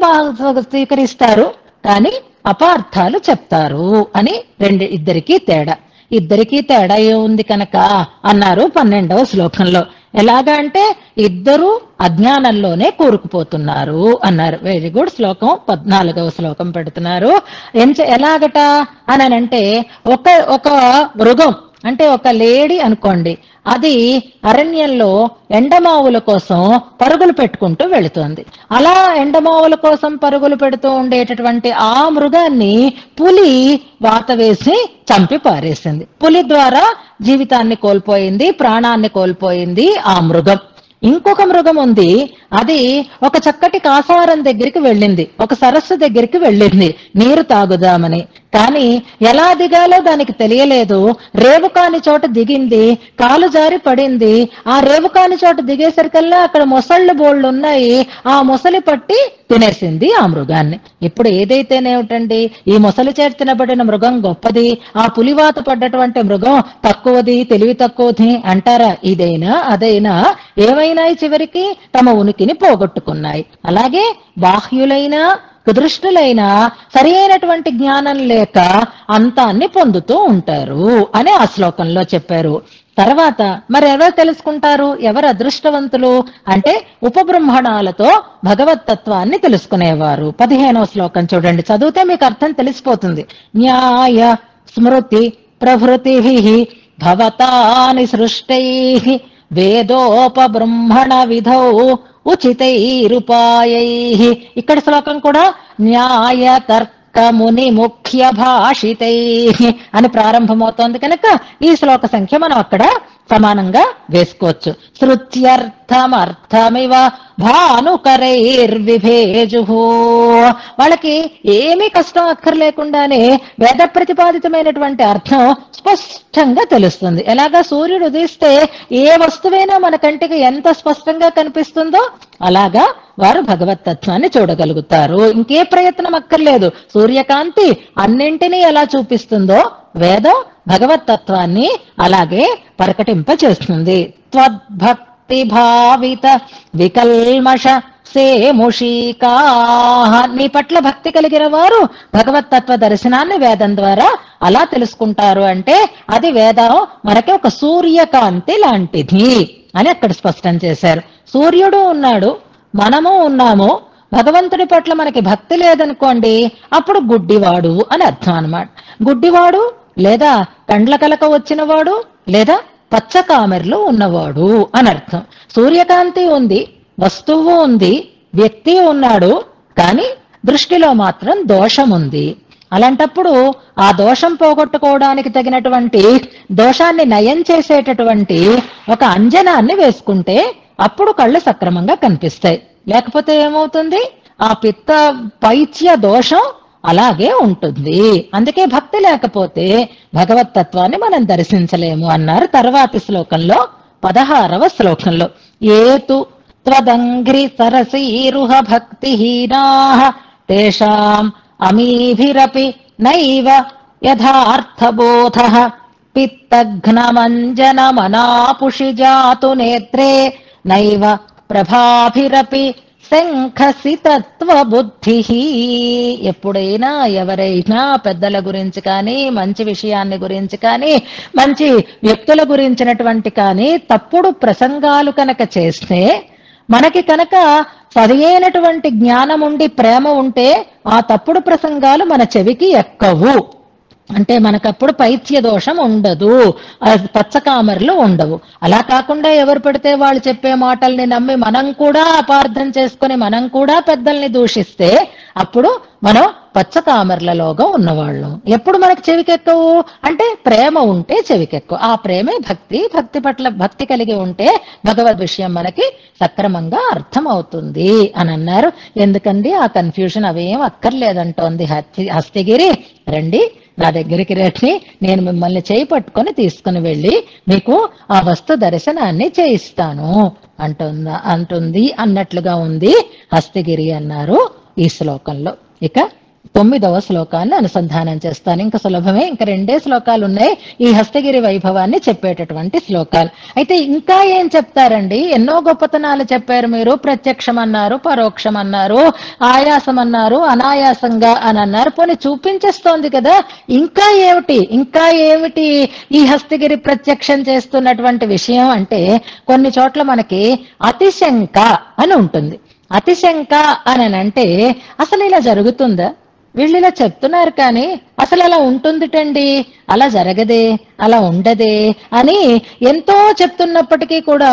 స్వీకరిస్తారు కానీ అపార్థాలు చెప్తారు అని ఇద్దరికీ తేడా ఏముంది కనుక అన్నారు 12వ శ్లోకంలో. ఎలాగా అంటే ఇద్దరు అజ్ఞానంలోనే కూరుకుపోతున్నారు అన్నారు. Very good. శ్లోకం 14వ శ్లోకం పెడుతున్నారు. ఎలాగట అనంటే ఒక మృగం అంటే ఒక లేడీ అనుకోండి, అది అరణ్యంలో ఎండమావుల కోసం పరుగులు పెట్టుకుంటూ వెళుతోంది. అలా ఎండమావుల కోసం పరుగులు పెడుతూ ఉండేటటువంటి ఆ మృగాన్ని పులి వాత వేసి చంపి పారేసింది. పులి ద్వారా జీవితాన్ని కోల్పోయింది, ప్రాణాన్ని కోల్పోయింది ఆ మృగం. ఇంకొక మృగం ఉంది, అది ఒక చక్కటి కాసారం దగ్గరికి వెళ్ళింది, ఒక సరస్సు దగ్గరికి వెళ్ళింది నీరు తాగుదామని. కానీ ఎలా దిగాలో దానికి తెలియలేదు. రేవు కాని చోట దిగింది, కాలు జారి పడింది. ఆ రేవు కాని చోట దిగేసరికల్లా అక్కడ మొసళ్ళు బోళ్ళు ఉన్నాయి, ఆ మొసలి పట్టి తినేసింది ఆ మృగాన్ని. ఇప్పుడు ఏదైతేనేమిటండి, ఈ మొసలి చేత తినబడిన మృగం గొప్పది, ఆ పులివాత పడ్డటువంటి మృగం తక్కువది, తెలివి తక్కువది అంటారా? ఇదైనా అదైనా ఏమైనా చివరికి తమ ఉనికిని పోగొట్టుకున్నాయి. అలాగే బాహ్యులైన కుదృష్టులైన సరి అయినటువంటి జ్ఞానం లేక అంతాన్ని పొందుతూ ఉంటారు అని ఆ శ్లోకంలో చెప్పారు. తర్వాత మరి ఎవరు తెలుసుకుంటారు, ఎవరు అదృష్టవంతులు అంటే ఉపబ్రహ్మణాలతో భగవత్తత్వాన్ని తెలుసుకునేవారు. 15వ శ్లోకం చూడండి, చదివితే మీకు అర్థం తెలిసిపోతుంది. న్యాయ స్మృతి ప్రభృతిభిః భవతాని సృష్టైః వేదోపబ్రహ్మణ విధౌ ఉచితైరుపాయైః. ఇక్కడ శ్లోకం కూడా న్యాయ తర్క ముని ముఖ్య భాషితైః అని ప్రారంభమవుతోంది కనుక ఈ శ్లోక సంఖ్య మనం అక్కడ సమానంగా వేసుకోవచ్చు. శృత్యర్థమర్థమివ భానుకరైర్విభేజుః. వాళ్ళకి ఏమీ కష్టం అక్కర్లేకుండానే వేద ప్రతిపాదితమైనటువంటి అర్థం స్పష్టంగా తెలుస్తుంది. ఎలాగా సూర్యుడు ఉదయిస్తే ఏ వస్తువైనా మన కంటికి ఎంత స్పష్టంగా కనిపిస్తుందో అలాగా వారు భగవత్తత్వాన్ని చూడగలుగుతారు. ఇంకే ప్రయత్నం అక్కర్లేదు. సూర్యకాంతి అన్నింటినీ ఎలా చూపిస్తుందో వేదం భగవత్తత్వాన్ని అలాగే ప్రకటింప చేస్తుంది. త్వద్భక్తి భావిత వికల్మష సేముషికాః. నీ పట్ల భక్తి కలిగిన వారు భగవత్తత్వ దర్శనాన్ని వేదం ద్వారా అలా తెలుసుకుంటారు. అంటే అది వేదం మనకి ఒక సూర్యకాంతి లాంటిది అని అక్కడ స్పష్టం చేశారు. సూర్యుడు ఉన్నాడు, మనము ఉన్నాము. భగవంతుడి పట్ల మనకి భక్తి లేదనుకోండి, అప్పుడు గుడ్డివాడు అని అర్థం అన్నమాట. గుడ్డివాడు లేదా కండ్ల కలక వచ్చినవాడు లేదా పచ్చ కామెర్లు ఉన్నవాడు అని అర్థం. సూర్యకాంతి ఉంది, వస్తువు ఉంది, వ్యక్తి ఉన్నాడు, కానీ దృష్టిలో మాత్రం దోషం ఉంది. అలాంటప్పుడు ఆ దోషం పోగొట్టుకోవడానికి తగినటువంటి దోషాన్ని నయం చేసేటటువంటి ఒక అంజనాన్ని వేసుకుంటే అప్పుడు కళ్ళు సక్రమంగా కనిపిస్తాయి. లేకపోతే ఏమవుతుంది, ఆ పిత్త పైత్య దోషం అలాగే ఉంటుంది. అందుకే భక్తి లేకపోతే భగవత్తత్వాన్ని మనం దర్శించలేము అన్నారు. తర్వాతి శ్లోకంలో 16వ శ్లోకంలో ఏతు త్వదంఘ్రి సరసీరుహ భక్తిహీనాః తేషాం అమీభిరపి నైవ యథార్థబోధః పిత్తఘ్నమంజనమనాపుషి జాతు నేత్రే నైవ ప్రభాభిరపి శంఖసి తత్వబుద్ధి. ఎప్పుడైనా ఎవరైనా పెద్దల గురించి కానీ, మంచి విషయాన్ని గురించి కానీ, మంచి వ్యక్తుల గురించినటువంటి కానీ తప్పుడు ప్రసంగాలు కనుక చేస్తే, మనకి కనుక సరియైనటువంటి జ్ఞానం ఉండి ప్రేమ ఉంటే ఆ తప్పుడు ప్రసంగాలు మన చెవికి ఎక్కవు. అంటే మనకప్పుడు పైత్య దోషం ఉండదు, పచ్చకామర్లు ఉండవు. అలా కాకుండా ఎవరు పెడితే వాళ్ళు చెప్పే మాటల్ని నమ్మి మనం కూడా అపార్థం చేసుకుని మనం కూడా పెద్దల్ని దూషిస్తే అప్పుడు మనం పచ్చకామర్లలోగా ఉన్నవాళ్ళం. ఎప్పుడు మనకు చెవికెక్కవు అంటే ప్రేమ ఉంటే చెవికెక్కవు. ఆ ప్రేమే భక్తి. భక్తి పట్ల భక్తి కలిగి ఉంటే భగవద్ విషయం మనకి సక్రమంగా అర్థం అవుతుంది అని అన్నారు. ఎందుకండి ఆ కన్ఫ్యూజన్ అవేం అక్కర్లేదంటోంది హస్తిగిరి. రండి నా దగ్గరికి రండి, నేను మిమ్మల్ని చేయి పట్టుకొని తీసుకుని వెళ్ళి మీకు ఆ వస్తు దర్శనాన్ని చేయిస్తాను అంటుంది అన్నట్లుగా ఉంది హస్తిగిరి అన్నారు ఈ శ్లోకంలో. ఇక 9వ శ్లోకాన్ని అనుసంధానం చేస్తాను. ఇంకా సులభమే, ఇంకా 2 శ్లోకాలు ఉన్నాయి ఈ హస్తగిరి వైభవాన్ని చెప్పేటటువంటి శ్లోకాలు. అయితే ఇంకా ఏం చెప్తారండి, ఎన్నో గొప్పతనాలు చెప్పారు మీరు. ప్రత్యక్షం అన్నారు, పరోక్షం అన్నారు, ఆయాసం అన్నారు, అనాయాసంగా అని అన్నారు. పోనీ చూపించేస్తోంది కదా, ఇంకా ఏమిటి ఈ హస్తగిరి ప్రత్యక్షం చేస్తున్నటువంటి విషయం అంటే, కొన్ని చోట్ల మనకి అతిశంక అని ఉంటుంది. అతిశంక అని అంటే అసలు ఇలా జరుగుతుందా, వీళ్ళు ఇలా చెప్తున్నారు కానీ అసలు అలా ఉంటుందిటండి, అలా జరగదే, అలా ఉండదే అని ఎంతో చెప్తున్నప్పటికీ కూడా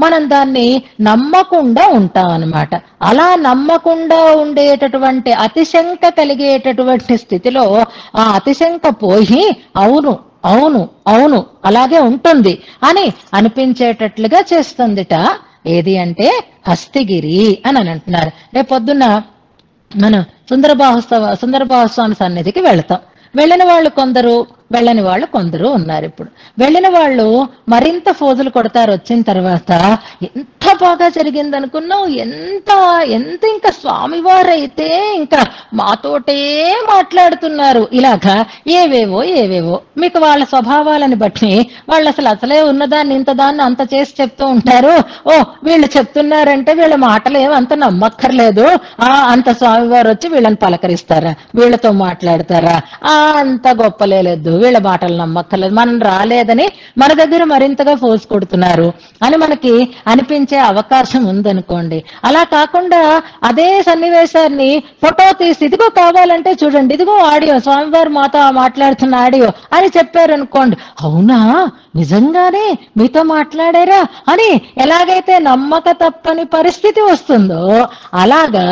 మనం దాన్ని నమ్మకుండా ఉంటాం అన్నమాట. అలా నమ్మకుండా ఉండేటటువంటి అతిశంక కలిగేటటువంటి స్థితిలో ఆ అతిశంక పోయి అవును అవును అవును అలాగే ఉంటుంది అని అనిపించేటట్లుగా చేస్తుందిట. ఏది అంటే హస్తిగిరి అని అంటున్నారు. రేపొద్దున మనం సుందరబాహుస్వామి సన్నిధికి వెళతాం. వెళ్ళిన వాళ్ళు కొందరు, వెళ్ళని వాళ్ళు కొందరు ఉన్నారు. ఇప్పుడు వెళ్ళిన వాళ్ళు మరింత ఫోజులు కొడతారు. వచ్చిన తర్వాత ఎంత బాగా జరిగింది అనుకున్నావు, ఎంత ఇంకా స్వామివారైతే ఇంకా మాతోటే మాట్లాడుతున్నారు, ఇలాగా ఏవేవో మీకు వాళ్ళ స్వభావాలని బట్టి వాళ్ళు అసలే ఉన్నదాన్ని ఇంతదాన్ని అంత చేసి చెప్తూ ఉంటారు. ఓ వీళ్ళు చెప్తున్నారంటే వీళ్ళ మాటలు ఏమంత నమ్మక్కర్లేదు, అంత స్వామివారు వచ్చి వీళ్ళని పలకరిస్తారా, వీళ్ళతో మాట్లాడతారా, అంత గొప్పలేదు, వీళ్ళ మాటలు నమ్మక్కర్లేదు, మనం రాలేదని మన దగ్గర మరింతగా ఫోర్స్ కొడుతున్నారు అని మనకి అనిపించే అవకాశం ఉందనుకోండి. అలా కాకుండా అదే సన్నివేశాన్ని ఫోటో తీసి ఇదిగో కావాలంటే చూడండి, ఇదిగో ఆడియో, స్వామివారు మాతో మాట్లాడుతున్న ఆడియో అని చెప్పారనుకోండి, అవునా నిజంగానే మీతో మాట్లాడారా అని ఎలాగైతే నమ్మక తప్పని పరిస్థితి వస్తుందో, అలాగా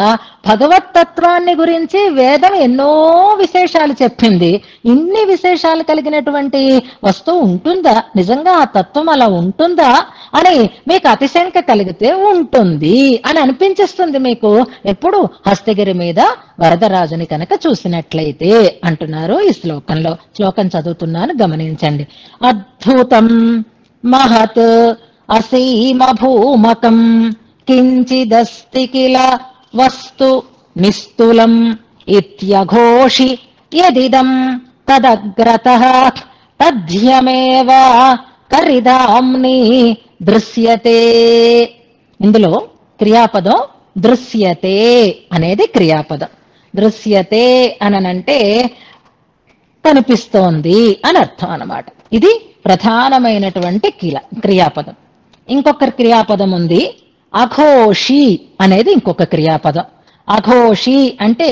భగవత్తత్వాన్ని గురించి వేదం ఎన్నో విశేషాలు చెప్పింది. ఇన్ని విశేషాలు కలిగినటువంటి వస్తువు ఉంటుందా, నిజంగా ఆ తత్వం అలా ఉంటుందా అని మీకు అతిశంక కలిగితే ఉంటుంది అని అనిపించేస్తుంది మీకు ఎప్పుడు హస్తగిరి మీద వరదరాజుని కనుక చూసినట్లయితే అంటున్నారు ఈ శ్లోకంలో. శ్లోకం చదువుతున్నాను, గమనించండి. అద్భుతం మహత్ అసీమ భూమకం కించిదస్తి కిల వస్తు నిస్తులం ఇత్యఘోషి యదిదం తదగ్రతః తథ్యమేవ కరిదాంని దృశ్యతే. ఇందులో క్రియాపదం దృశ్యతే అనేది క్రియాపదం. దృశ్యతే అనంటే కనిపిస్తోంది అని అర్థం అన్నమాట. ఇది ప్రధానమైనటువంటి క్రియాపదం. ఇంకొక క్రియాపదం ఉంది, అఘోషి అనేది ఇంకొక క్రియాపదం. అఘోషి అంటే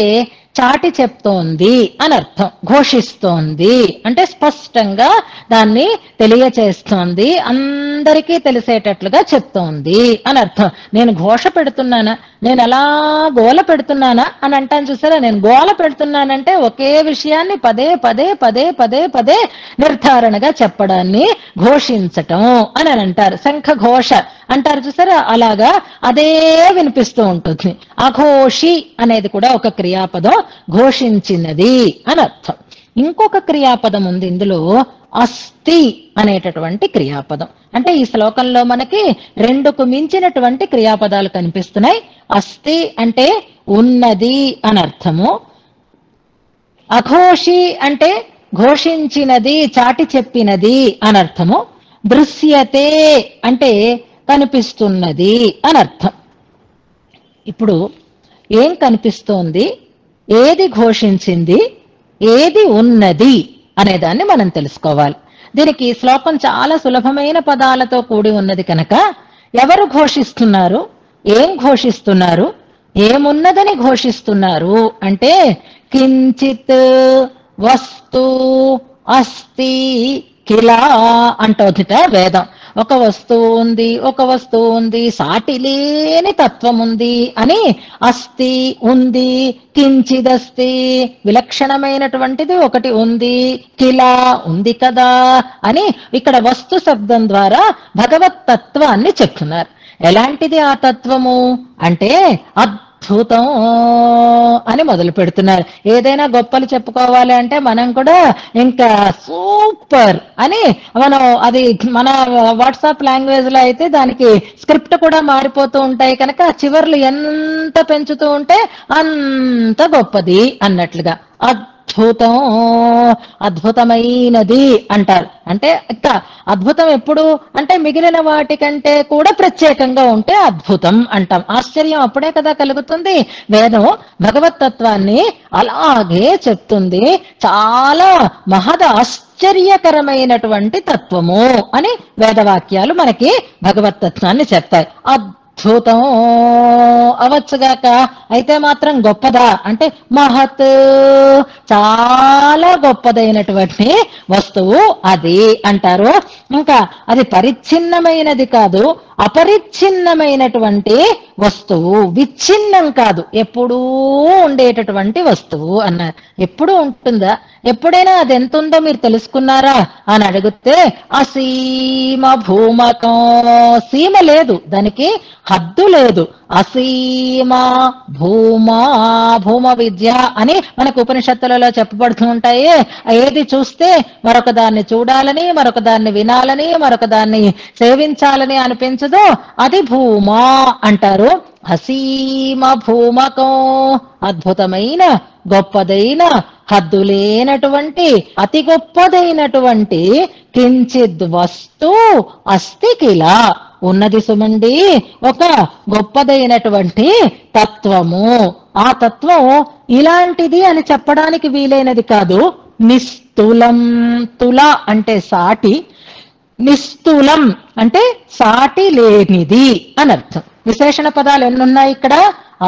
చాటి చెప్తోంది అని అర్థం. ఘోషిస్తోంది అంటే స్పష్టంగా దాన్ని తెలియచేస్తోంది, అందరికీ తెలిసేటట్లుగా చెప్తోంది అని అర్థం. నేను ఘోష పెడుతున్నానా, నేను అలా గోల పెడుతున్నానా అని అంటాను చూసారా. నేను గోల పెడుతున్నానంటే ఒకే విషయాన్ని పదే పదే పదే పదే పదే నిర్ధారణగా చెప్పడాన్ని ఘోషించటం అని అంటారు. శంఖ ఘోష అంటారు చూసారా, అలాగా అదే వినిపిస్తూ ఉంటుంది. అఘోషి అనేది కూడా ఒక క్రియాపదం, ఘోషించినది అని అర్థం. ఇంకొక క్రియాపదం ఉంది ఇందులో, అస్థి అనేటటువంటి క్రియాపదం. అంటే ఈ శ్లోకంలో మనకి 2కు మించినటువంటి క్రియాపదాలు కనిపిస్తున్నాయి. అస్థి అంటే ఉన్నది అని అర్థము, అఘోషి అంటే ఘోషించినది, చాటి చెప్పినది అని అర్థము, దృశ్యతే అంటే కనిపిస్తున్నది అని అర్థం. ఇప్పుడు ఏం కనిపిస్తోంది, ఏది ఘోషించింది, ఏది ఉన్నది అనేదాన్ని మనం తెలుసుకోవాలి. దీనికి శ్లోకం చాలా సులభమైన పదాలతో కూడి ఉన్నది కనుక ఎవరు ఘోషిస్తున్నారు, ఏం ఘోషిస్తున్నారు, ఏమున్నదని ఘోషిస్తున్నారు అంటే కించిత్ వస్తు అస్తి కిలా అంటోదిట వేదం. ఒక వస్తువు ఉంది, ఒక వస్తువు ఉంది, సాటి లేని తత్వం ఉంది అని, అస్తి ఉంది, కించిదస్తి విలక్షణమైనటువంటిది ఒకటి ఉంది, కిలా ఉంది కదా అని ఇక్కడ వస్తు శబ్దం ద్వారా భగవత్ తత్వాన్ని చెప్తున్నారు. ఎలాంటిది ఆ తత్వము అంటే అద్భుతం అని మొదలు పెడుతున్నారు. ఏదైనా గొప్పలు చెప్పుకోవాలి అంటే మనం కూడా ఇంకా సూపర్ అని మనం అది మన వాట్సాప్ లాంగ్వేజ్ లో అయితే దానికి స్క్రిప్ట్ కూడా మారిపోతూ ఉంటాయి కనుక చివర్లు ఎంత పెంచుతూ ఉంటే అంత గొప్పది అన్నట్లుగా అద్భుతం, అద్భుతమైనది అంటారు. అంటే ఇక అద్భుతం ఎప్పుడు అంటే మిగిలిన వాటికంటే కూడా ప్రత్యేకంగా ఉంటే అద్భుతం అంటాం. ఆశ్చర్యం అప్పుడే కదా కలుగుతుంది. వేదం భగవతత్వాన్ని అలాగే చెప్తుంది. చాలా మహద్ ఆశ్చర్యకరమైనటువంటి తత్వము అని వేదవాక్యాలు మనకి భగవతత్వాన్ని చెప్తాయి. అద్భుతం అవచ్చుగాక, అయితే మాత్రం గొప్పదా అంటే మహత్, చాలా గొప్పదైనటువంటి వస్తువు అది అంటారు. ఇంకా అది పరిచ్ఛిన్నమైనది కాదు, అపరిచ్ఛిన్నమైనటువంటి వస్తువు, విచ్ఛిన్నం కాదు, ఎప్పుడూ ఉండేటటువంటి వస్తువు అన్నారు. ఎప్పుడు ఉంటుందా? ఎప్పుడైనా అది ఎంత ఉందో మీరు తెలుసుకున్నారా అని అడిగితే అసీమ భూమకం, సీమ లేదు, దానికి హద్దు లేదు. అసీమ భూమా, భూమ విద్య అని మనకు ఉపనిషత్తులలో చెప్పబడుతూ ఉంటాయి. ఏది చూస్తే మరొక దాన్ని చూడాలని, మరొక దాన్ని వినాలని, మరొక దాన్ని సేవించాలని అనిపించదు, అది భూమా అంటారు. అసీమ భూమకం, అద్భుతమైన గొప్పదైన హద్దులేనటువంటి అతి గొప్పదైనటువంటి కించిద్ వస్తు అస్తి కిలా, ఉన్నది సుమండి ఒక గొప్పదైనటువంటి తత్వము. ఆ తత్వం ఇలాంటిది అని చెప్పడానికి వీలైనది కాదు. నిస్తులం, తుల అంటే సాటి, నిస్తులం అంటే సాటి లేనిది అని అర్థం. విశేషణ పదాలు ఎన్నున్నాయి ఇక్కడ?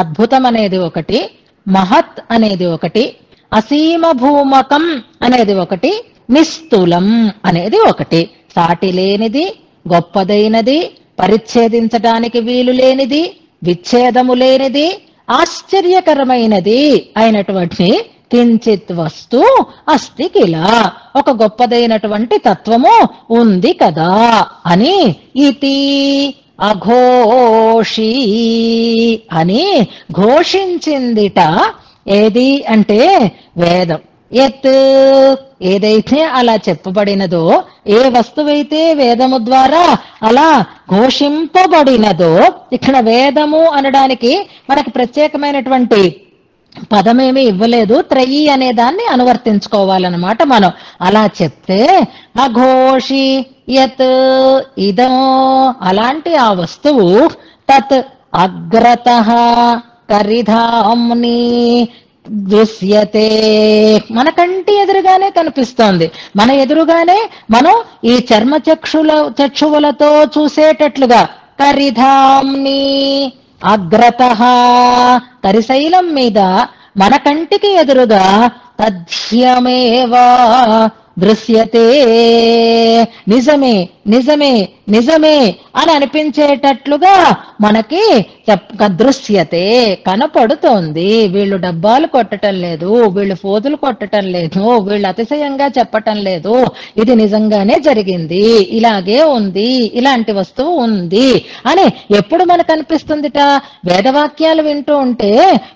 అద్భుతం అనేది ఒకటి, మహత్ అనేది ఒకటి, అసీమ భూమకం అనేది ఒకటి, నిస్తులం అనేది ఒకటి. సాటి లేనిది, గొప్పదైనది, పరిచ్ఛేదించడానికి వీలు లేనిది, విచ్ఛేదము లేనిది, ఆశ్చర్యకరమైనది అయినటువంటి కించిత్ వస్తు అస్తి కిలా, ఒక గొప్పదైనటువంటి తత్వము ఉంది కదా అని. ఇతి అఘోషి అని ఘోషించిందిట. ఏది అంటే వేదం. యత్ ఏదైతే అలా చెప్పబడినదో, ఏ వస్తువైతే వేదము ద్వారా అలా ఘోషింపబడినదో, ఇక్కడ వేదము అనడానికి మనకి ప్రత్యేకమైనటువంటి పదమేమీ ఇవ్వలేదు, త్రయీ అనే దాన్ని అనువర్తించుకోవాలన్నమాట మనం. అలా చెప్తే అఘోషి యత్ ఇదం, అలాంటి ఆ వస్తువు తత్ అగ్రతః కరిధామ్ని దృశ్యతే, మన కంటి ఎదురుగానే కనిపిస్తోంది. మన ఎదురుగానే మనం ఈ చక్షువులతో చూసేటట్లుగా కరిధామ్ని అగ్రతః, కరిశైలం మీద మన కంటికి ఎదురుగా తథ్యమేవా దృశ్యతే, నిజమే నిజమే నిజమే అని అనిపించేటట్లుగా మనకి దృశ్యతే కనపడుతోంది. వీళ్ళు డబ్బాలు కొట్టటం లేదు, వీళ్ళు ఫోజులు కొట్టటం లేదు, వీళ్ళు అతిశయంగా చెప్పటం లేదు, ఇది నిజంగానే జరిగింది, ఇలాగే ఉంది, ఇలాంటి వస్తువు ఉంది అని ఎప్పుడు మనకు అనిపిస్తుందిట? వేదవాక్యాలు వింటూ ఉంటే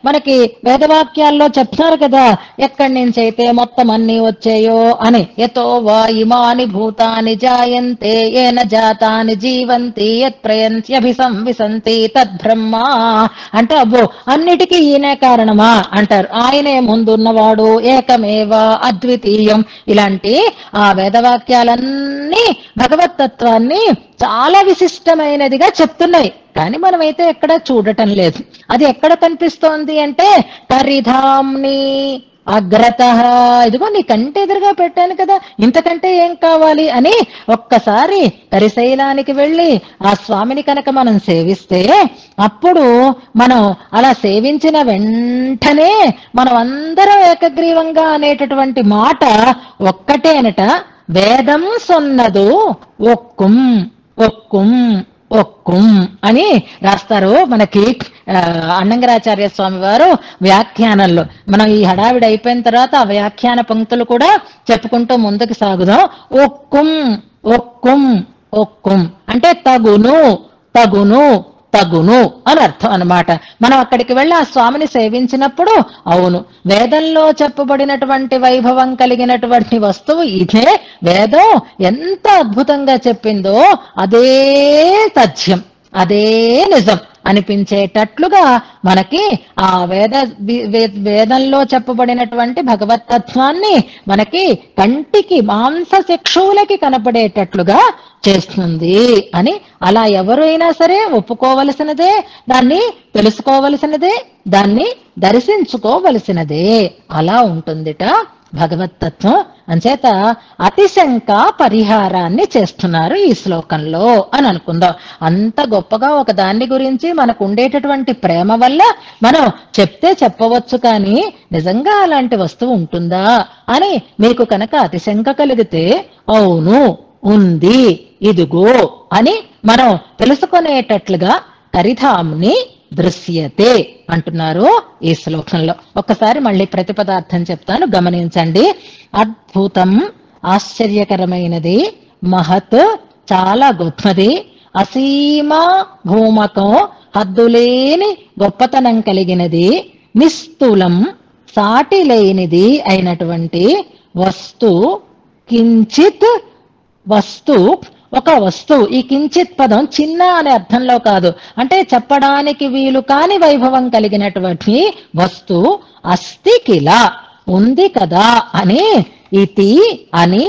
మనకి వేదవాక్యాల్లో చెప్తారు కదా, ఎక్కడి నుంచి అయితే మొత్తం అన్ని వచ్చాయో అని. యతో వా ఇమాని భూతాని జాయంతే ఏన జాతాని జీవంతి యత్ ప్రయంత్యభిసంవిశంతి తద్బ్రహ్మ అంటే అబ్బో అన్నిటికీ ఈయనే కారణమా అంటారు. ఆయనే ముందున్నవాడు, ఏకమేవ అద్వితీయం, ఇలాంటి ఆ వేదవాక్యాలన్నీ భగవతత్వాన్ని చాలా విశిష్టమైనదిగా చెప్తున్నాయి. కానీ మనమైతే ఎక్కడ చూడటం లేదు. అది ఎక్కడ కనిపిస్తోంది అంటే కరిధామ్ని అగ్రత, ఇదిగో నీ కంటే ఎదురుగా పెట్టాను కదా, ఇంతకంటే ఏం కావాలి అని ఒక్కసారి కరిశైలానికి వెళ్ళి ఆ స్వామిని కనుక మనం సేవిస్తే అప్పుడు మనం అలా సేవించిన వెంటనే మనం అందరం ఏకగ్రీవంగా అనేటటువంటి మాట ఒక్కటేనట. వేదం సొన్నదు ఒక్కుం ఒక్కుం ఒక్కుం అని రాస్తారు మనకి అన్నంగరాచార్య స్వామి వారు వ్యాఖ్యానంలో. మనం ఈ హడావిడి అయిపోయిన తర్వాత ఆ వ్యాఖ్యాన పంక్తులు కూడా చెప్పుకుంటూ ముందుకు సాగుదాం. ఒక్కుం ఒక్కుం ఒక్కుం అంటే తగును తగును తగును అని అర్థం అన్నమాట. మనం అక్కడికి వెళ్ళి ఆ స్వామిని సేవించినప్పుడు అవును వేదంలో చెప్పబడినటువంటి వైభవం కలిగినటువంటి వస్తువు ఇదే, వేదం ఎంత అద్భుతంగా చెప్పిందో అదే తథ్యం, అదే నిజం అనిపించేటట్లుగా మనకి ఆ వేదంలో చెప్పబడినటువంటి భగవతత్వాన్ని మనకి కంటికి మాంసచక్షువులకి కనపడేటట్లుగా చేస్తుంది అని. అలా ఎవరైనా సరే ఒప్పుకోవలసినదే, దాన్ని తెలుసుకోవలసినదే, దాన్ని దర్శించుకోవలసినదే. అలా ఉంటుందిట భగవతత్వం. అంచేత అతిశంక పరిహారాన్ని చేస్తున్నారు ఈ శ్లోకంలో అని అనుకుందాం. అంత గొప్పగా ఒక దాన్ని గురించి మనకు ఉండేటటువంటి ప్రేమ వల్ల మనం చెప్తే చెప్పవచ్చు, కానీ నిజంగా అలాంటి వస్తువు ఉంటుందా అని మీకు కనుక అతిశంక కలిగితే అవును ఉంది ఇదిగో అని మనం తెలుసుకునేటట్లుగా కరిధాంని దృశ్యతే అంటున్నారు ఈ శ్లోకంలో. ఒక్కసారి మళ్ళీ ప్రతిపదార్థం చెప్తాను, గమనించండి. అద్భుతం ఆశ్చర్యకరమైనది, మహత్ చాలా గొప్పది, అసీమ భూమకం హద్దులేని గొప్పతనం కలిగినది, నిస్తులం సాటి లేనిది అయినటువంటి వస్తు, కించిత్ వస్తు ఒక వస్తువు. ఈ కించిత్ పదం చిన్న అనే అర్థంలో కాదు, అంటే చెప్పడానికి వీలు కాని వైభవం కలిగినటువంటి వస్తువు. అస్తి కిల ఉంది కదా అని, ఇతి అని,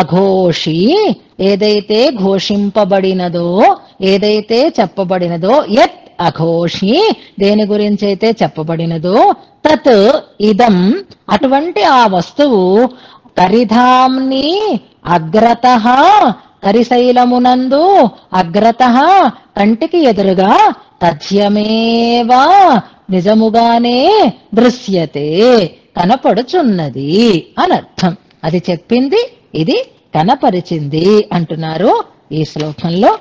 అఘోషి ఏదైతే ఘోషింపబడినదో, ఏదైతే చెప్పబడినదో, యత్ అఘోషి దేని గురించి అయితే చెప్పబడినదో, తత్ ఇదం అటువంటి ఆ వస్తువు, కరిధాంని అగ్రత కరిశైలమునందు, అగ్రత కంటికి ఎదురుగా, తథ్యమేవా నిజముగానే, దృశ్యతే కనపడుచున్నది అనర్థం. అది చెప్పింది, ఇది కనపరిచింది అంటున్నారు ఈ శ్లోకంలో.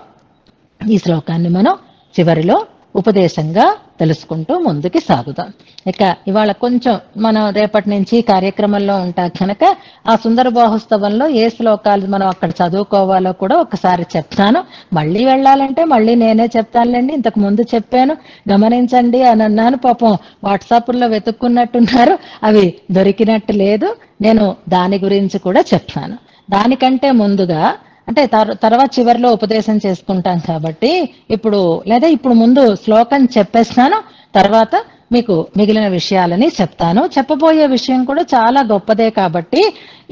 ఈ శ్లోకాన్ని మనం చివరిలో ఉపదేశంగా తెలుసుకుంటూ ముందుకి సాగుదాం. ఇక ఇవాళ కొంచెం మనం రేపటి నుంచి కార్యక్రమంలో ఉంటాం కనుక ఆ సుందర బాహుస్తవంలో ఏ శ్లోకాలు మనం అక్కడ చదువుకోవాలో కూడా ఒకసారి చెప్తాను. మళ్ళీ వెళ్ళాలంటే మళ్ళీ నేనే చెప్తానులేండి, ఇంతకు ముందు చెప్పాను గమనించండి అని అన్నాను. పాపం వాట్సాప్లో వెతుక్కున్నట్టున్నారు, అవి దొరికినట్టు లేదు. నేను దాని గురించి కూడా చెప్తాను. దానికంటే ముందుగా అంటే తర్వాత చివరిలో ఉపదేశం చేసుకుంటాం కాబట్టి ఇప్పుడు ముందు శ్లోకం చెప్పేస్తాను, తర్వాత మీకు మిగిలిన విషయాలని చెప్తాను. చెప్పబోయే విషయం కూడా చాలా గొప్పదే కాబట్టి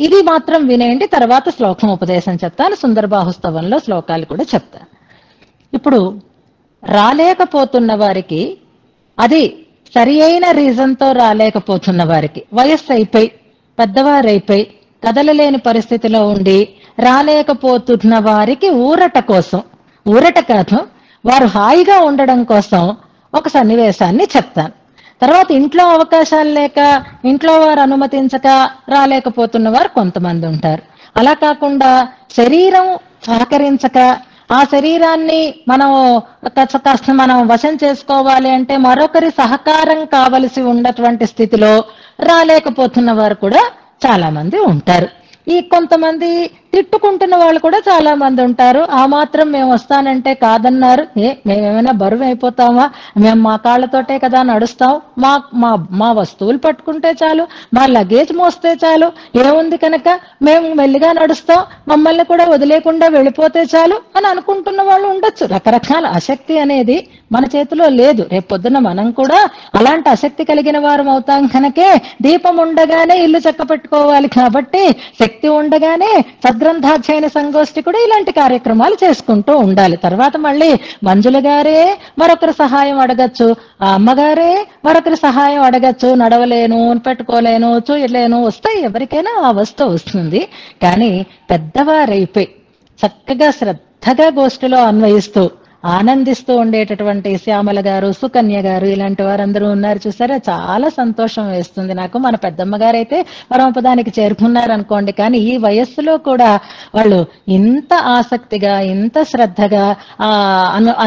ఇది మాత్రం వినేయండి, తర్వాత శ్లోకం ఉపదేశం చెప్తాను. సుందర బాహుస్తవంలో శ్లోకాలు కూడా చెప్తాను. ఇప్పుడు రాలేకపోతున్న వారికి, అది సరి అయిన రీజన్తో రాలేకపోతున్న వారికి, వయస్సు అయిపోయి పెద్దవారైపోయి కదలలేని పరిస్థితిలో ఉండి రాలేకపోతున్న వారికి ఊరట కోసం, ఊరట కాదు వారు హాయిగా ఉండడం కోసం ఒక సన్నివేశాన్ని చెప్తాను. తర్వాత ఇంట్లో అవకాశాలు లేక, ఇంట్లో వారు అనుమతించక రాలేకపోతున్న వారు కొంతమంది ఉంటారు. అలా కాకుండా శరీరం సహకరించక, ఆ శరీరాన్ని కాస్త మనం వశం చేసుకోవాలి అంటే మరొకరి సహకారం కావలసి ఉన్నటువంటి స్థితిలో రాలేకపోతున్న వారు కూడా చాలా మంది ఉంటారు. ఈ కొంతమంది తిట్టుకుంటున్న వాళ్ళు కూడా చాలా మంది ఉంటారు. ఆ మాత్రం మేము వస్తానంటే కాదన్నారు. మేమేమైనా బరువు అయిపోతామా? మేము మా కాళ్ళతోటే కదా నడుస్తాం. మా మా మా వస్తువులు పట్టుకుంటే చాలు, మా లగేజ్ మోస్తే చాలు, ఏముంది కనుక మేము మెల్లిగా నడుస్తాం, మమ్మల్ని కూడా వదిలేకుండా వెళ్ళిపోతే చాలు అని అనుకుంటున్న వాళ్ళు ఉండొచ్చు. రకరకాల ఆసక్తి అనేది మన చేతిలో లేదు. రేపొద్దున మనం కూడా అలాంటి ఆసక్తి కలిగిన వారం అవుతాం కనుకే దీపం ఉండగానే ఇల్లు చక్క పెట్టుకోవాలి. కాబట్టి శక్తి ఉండగానే సద్గ్రంథాధ్యయన సంగోష్ఠి కూడా ఇలాంటి కార్యక్రమాలు చేసుకుంటూ ఉండాలి. తర్వాత మళ్ళీ మంజుల గారే మరొకరి సహాయం అడగచ్చు, ఆ అమ్మగారే మరొకరి సహాయం అడగచ్చు. నడవలేను, పెట్టుకోలేను, చూయలేను, వస్తాయి, ఎవరికైనా ఆ వస్తువు వస్తుంది. కానీ పెద్దవారైపోయి చక్కగా శ్రద్ధగా గోష్ఠిలో అన్వయిస్తూ ఆనందిస్తూ ఉండేటటువంటి శ్యామల గారు, సుకన్య గారు ఇలాంటి వారందరూ ఉన్నారు చూసారా. చాలా సంతోషం వేస్తుంది నాకు. మన పెద్దమ్మ గారైతే పరమపదానికి చేరుకున్నారు అనుకోండి, కానీ ఈ వయస్సులో కూడా వాళ్ళు ఇంత ఆసక్తిగా ఇంత శ్రద్ధగా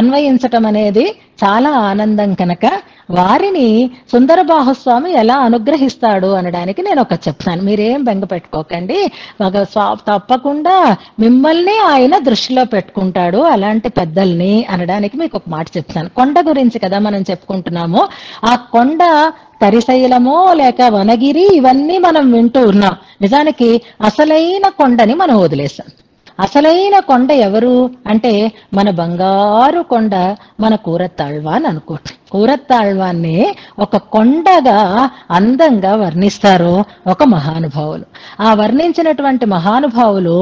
అన్వయించటం అనేది చాలా ఆనందం. కనుక వారిని సుందర బాహుస్వామి ఎలా అనుగ్రహిస్తాడు అనడానికి నేను ఒక చెప్తాను. మీరేం బెంగ పెట్టుకోకండి. తప్పకుండా మిమ్మల్ని ఆయన దృష్టిలో పెట్టుకుంటాడు, అలాంటి పెద్దల్ని అనడానికి మీకు ఒక మాట చెప్తాను. కొండ గురించి కదా మనం చెప్పుకుంటున్నాము. ఆ కొండ కరిశైలమో లేక వనగిరి ఇవన్నీ మనం వింటూ ఉన్నాం. నిజానికి అసలైన కొండని మనం వదిలేసాం. అసలైన కొండ ఎవరు అంటే మన బంగారు కొండ, మన కూరత్తాళ్వాన్ అనుకోండి. కూరత్తాళ్వాన్ని ఒక కొండగా అందంగా వర్ణిస్తారు ఒక మహానుభావులు. ఆ వర్ణించినటువంటి మహానుభావులు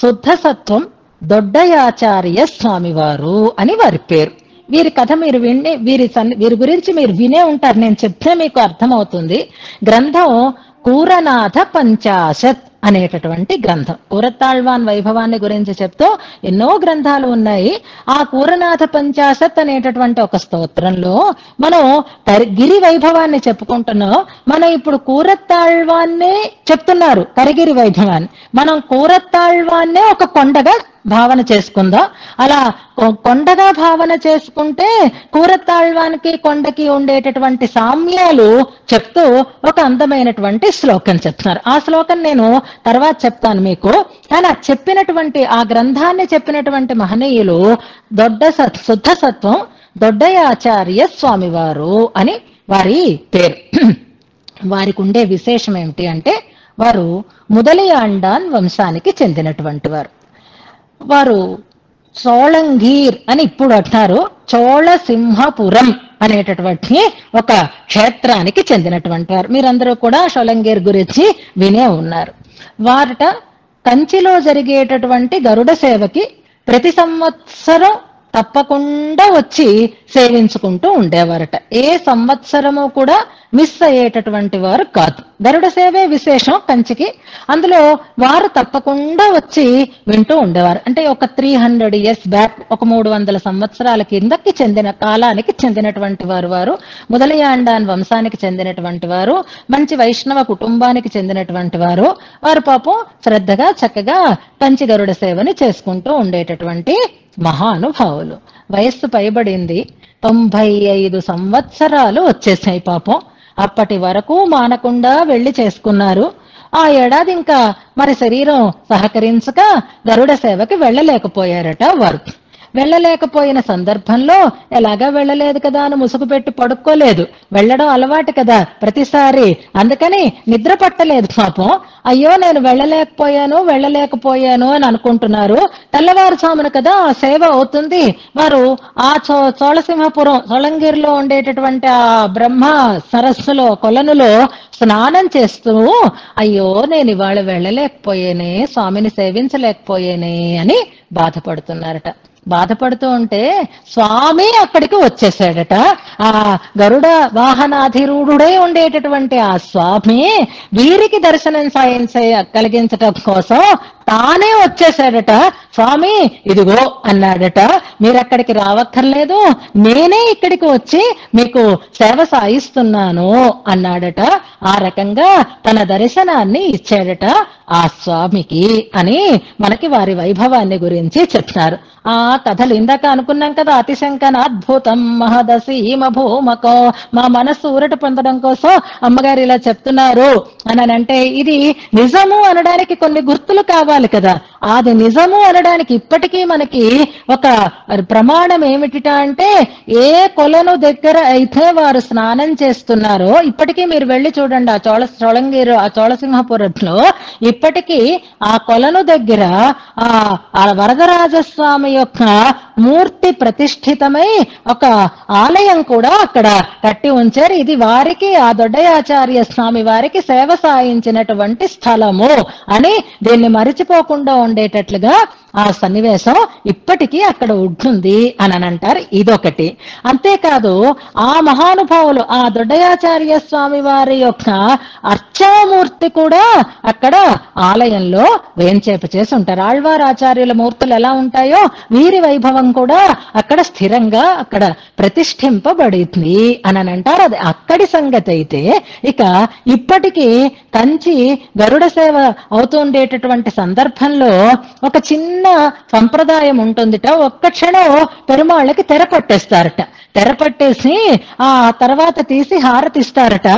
శుద్ధ సత్వం దొడ్డయాచార్య స్వామివారు అని వారి పేరు. వీరి కథ మీరు విని వీరి గురించి మీరు వినే ఉంటారు. నేను చెప్తే మీకు అర్థమవుతుంది. గ్రంథం కూరనాథ పంచాశత్ అనేటటువంటి గ్రంథం. కూరత్తాళ్వాన్ వైభవాన్ని గురించి చెప్తూ ఎన్నో గ్రంథాలు ఉన్నాయి. ఆ కూరనాథ పంచాశత్ అనేటటువంటి ఒక స్తోత్రంలో మనం గిరి వైభవాన్ని చెప్పుకుంటున్నాం. మనం ఇప్పుడు కూరత్తాళ్వాన్నే చెప్తున్నారు, కరిగిరి వైభవాన్ని. మనం కూరత్తాళ్వాన్నే ఒక కొండగా భావన చేసుకుందాం. అలా కొండగా భావన చేసుకుంటే కూరత్తాళ్వానికి కొండకి ఉండేటటువంటి సామ్యాలు చెప్తూ ఒక అందమైనటువంటి శ్లోకం చెప్తున్నారు. ఆ శ్లోకం నేను తర్వాత చెప్తాను మీకు. కానీ చెప్పినటువంటి ఆ గ్రంథాన్ని చెప్పినటువంటి మహనీయులు శుద్ధ సత్వం దొడ్డయాచార్య స్వామివారు అని వారి పేరు. వారికి ఉండే విశేషం ఏమిటి అంటే వారు ముదలియాండాన్ వంశానికి చెందినటువంటి వారు. వారు చోళంగీర్ అని ఇప్పుడు అంటారు, చోళసింహపురం అనేటటువంటి ఒక క్షేత్రానికి చెందినటువంటి వారు. మీరందరూ కూడా చోళంగీర్ గురించి వినే ఉన్నారు. వారట కంచిలో జరిగేటటువంటి గరుడ సేవకి ప్రతి సంవత్సరం తప్పకుండా వచ్చి సేవించుకుంటూ ఉండేవారట. ఏ సంవత్సరము కూడా మిస్ అయ్యేటటువంటి వారు కాదు. గరుడ సేవే విశేషం కంచికి. అందులో వారు తప్పకుండా వచ్చి వింటూ ఉండేవారు. అంటే ఒక 300 years బ్యాక్, ఒక 300 సంవత్సరాల కిందకి చెందిన కాలానికి చెందినటువంటి వారు ముదలియాండాన్ వంశానికి చెందినటువంటి వారు, మంచి వైష్ణవ కుటుంబానికి చెందినటువంటి వారు. వారు పాపం శ్రద్ధగా చక్కగా కంచి గరుడ సేవని చేసుకుంటూ ఉండేటటువంటి మహానుభావులు. వయస్సు పైబడింది, 95 సంవత్సరాలు వచ్చేసాయి పాపం. అప్పటి వరకు మానకుండా వెళ్లి చేసుకున్నారు. ఆ ఏడాది ఇంకా మరి శరీరం సహకరించక గరుడ సేవకి వెళ్ళలేకపోయారట వారు. వెళ్ళలేకపోయిన సందర్భంలో ఎలాగా వెళ్ళలేదు కదా అని ముసుగు పెట్టి పడుకోలేదు. వెళ్ళడం అలవాటు కదా ప్రతిసారి, అందుకని నిద్ర పట్టలేదు పాపం. అయ్యో నేను వెళ్ళలేకపోయాను అని అనుకుంటున్నారు. తెల్లవారుజామున కదా ఆ సేవ అవుతుంది. వారు ఆ చోళసింహపురం చోళంగిరిలో ఉండేటటువంటి ఆ బ్రహ్మ సరస్సులో కొలనులో స్నానం చేస్తూ అయ్యో నేను ఇవాళ వెళ్ళలేకపోయేనే, స్వామిని సేవించలేకపోయేనే అని బాధపడుతున్నారట. బాధపడుతూ ఉంటే స్వామి అక్కడికి వచ్చేసాడట. ఆ గరుడ వాహనాధిరూఢుడై ఉండేటటువంటి ఆ స్వామి వీరికి దర్శనం కలిగించటం కోసం తానే వచ్చేసాడట. స్వామి ఇదిగో అన్నాడట, మీరక్కడికి రావక్కర్లేదు, నేనే ఇక్కడికి వచ్చి మీకు సేవ సాయిస్తున్నాను అన్నాడట. ఆ రకంగా తన దర్శనాన్ని ఇచ్చాడట. ఆ స్వామికి అని మనకి వారి వైభవాన్ని గురించి చెప్తున్నారు. ఆ కథలు ఇందాక అనుకున్నాం కదా, అతిశంకన అద్భుతం మహదసీమ భూమకో, మా మనస్సు ఊరట పొందడం కోసం అమ్మగారు ఇలా చెప్తున్నారు అని అంటే ఇది నిజము అనడానికి కొన్ని గుర్తులు కావాలి కదా. అది నిజము అనడానికి ఇప్పటికీ మనకి ఒక ప్రమాణం ఏమిటిట అంటే, ఏ కొలను దగ్గర అయితే వారు స్నానం చేస్తున్నారో ఇప్పటికీ మీరు వెళ్ళి చూడండి, ఆ చోళంగీరు ఆ చోళసింహపురంలో ఇప్పటికీ ఆ కొలను దగ్గర ఆ వరదరాజస్వామి యొక్క మూర్తి ప్రతిష్ఠితమై ఒక ఆలయం కూడా అక్కడ కట్టి ఉంచారు. ఇది వారికి ఆ దొడ్డయాచార్య స్వామి వారికి సేవ సాయించినటువంటి స్థలము అని దీన్ని మరిచిపోకుండా ఉండేటట్లుగా ఆ సన్నివేశం ఇప్పటికీ అక్కడ ఉంటుంది అని అంటారు. ఇదొకటి. అంతేకాదు ఆ మహానుభావులు ఆ దొడ్డయాచార్య స్వామి వారి యొక్క అర్చామూర్తి కూడా అక్కడ ఆలయంలో వేంచేపు చేసి ఉంటారు. ఆళ్వారాచార్యుల మూర్తులు ఎలా ఉంటాయో వీరి వైభవం కూడా అక్కడ స్థిరంగా అక్కడ ప్రతిష్ఠింపబడింది అని అంటారు. అది అక్కడి సంగతి అయితే, ఇక ఇప్పటికీ కంచి గరుడ సేవ అవుతుండేటటువంటి సందర్భంలో ఒక చిన్న సంప్రదాయం ఉంటుందిట. ఒక్క క్షణం పెరుమాళ్ళకి తెర పట్టేస్తారట. తెర పట్టేసి ఆ తర్వాత తీసి హారతిస్తారట.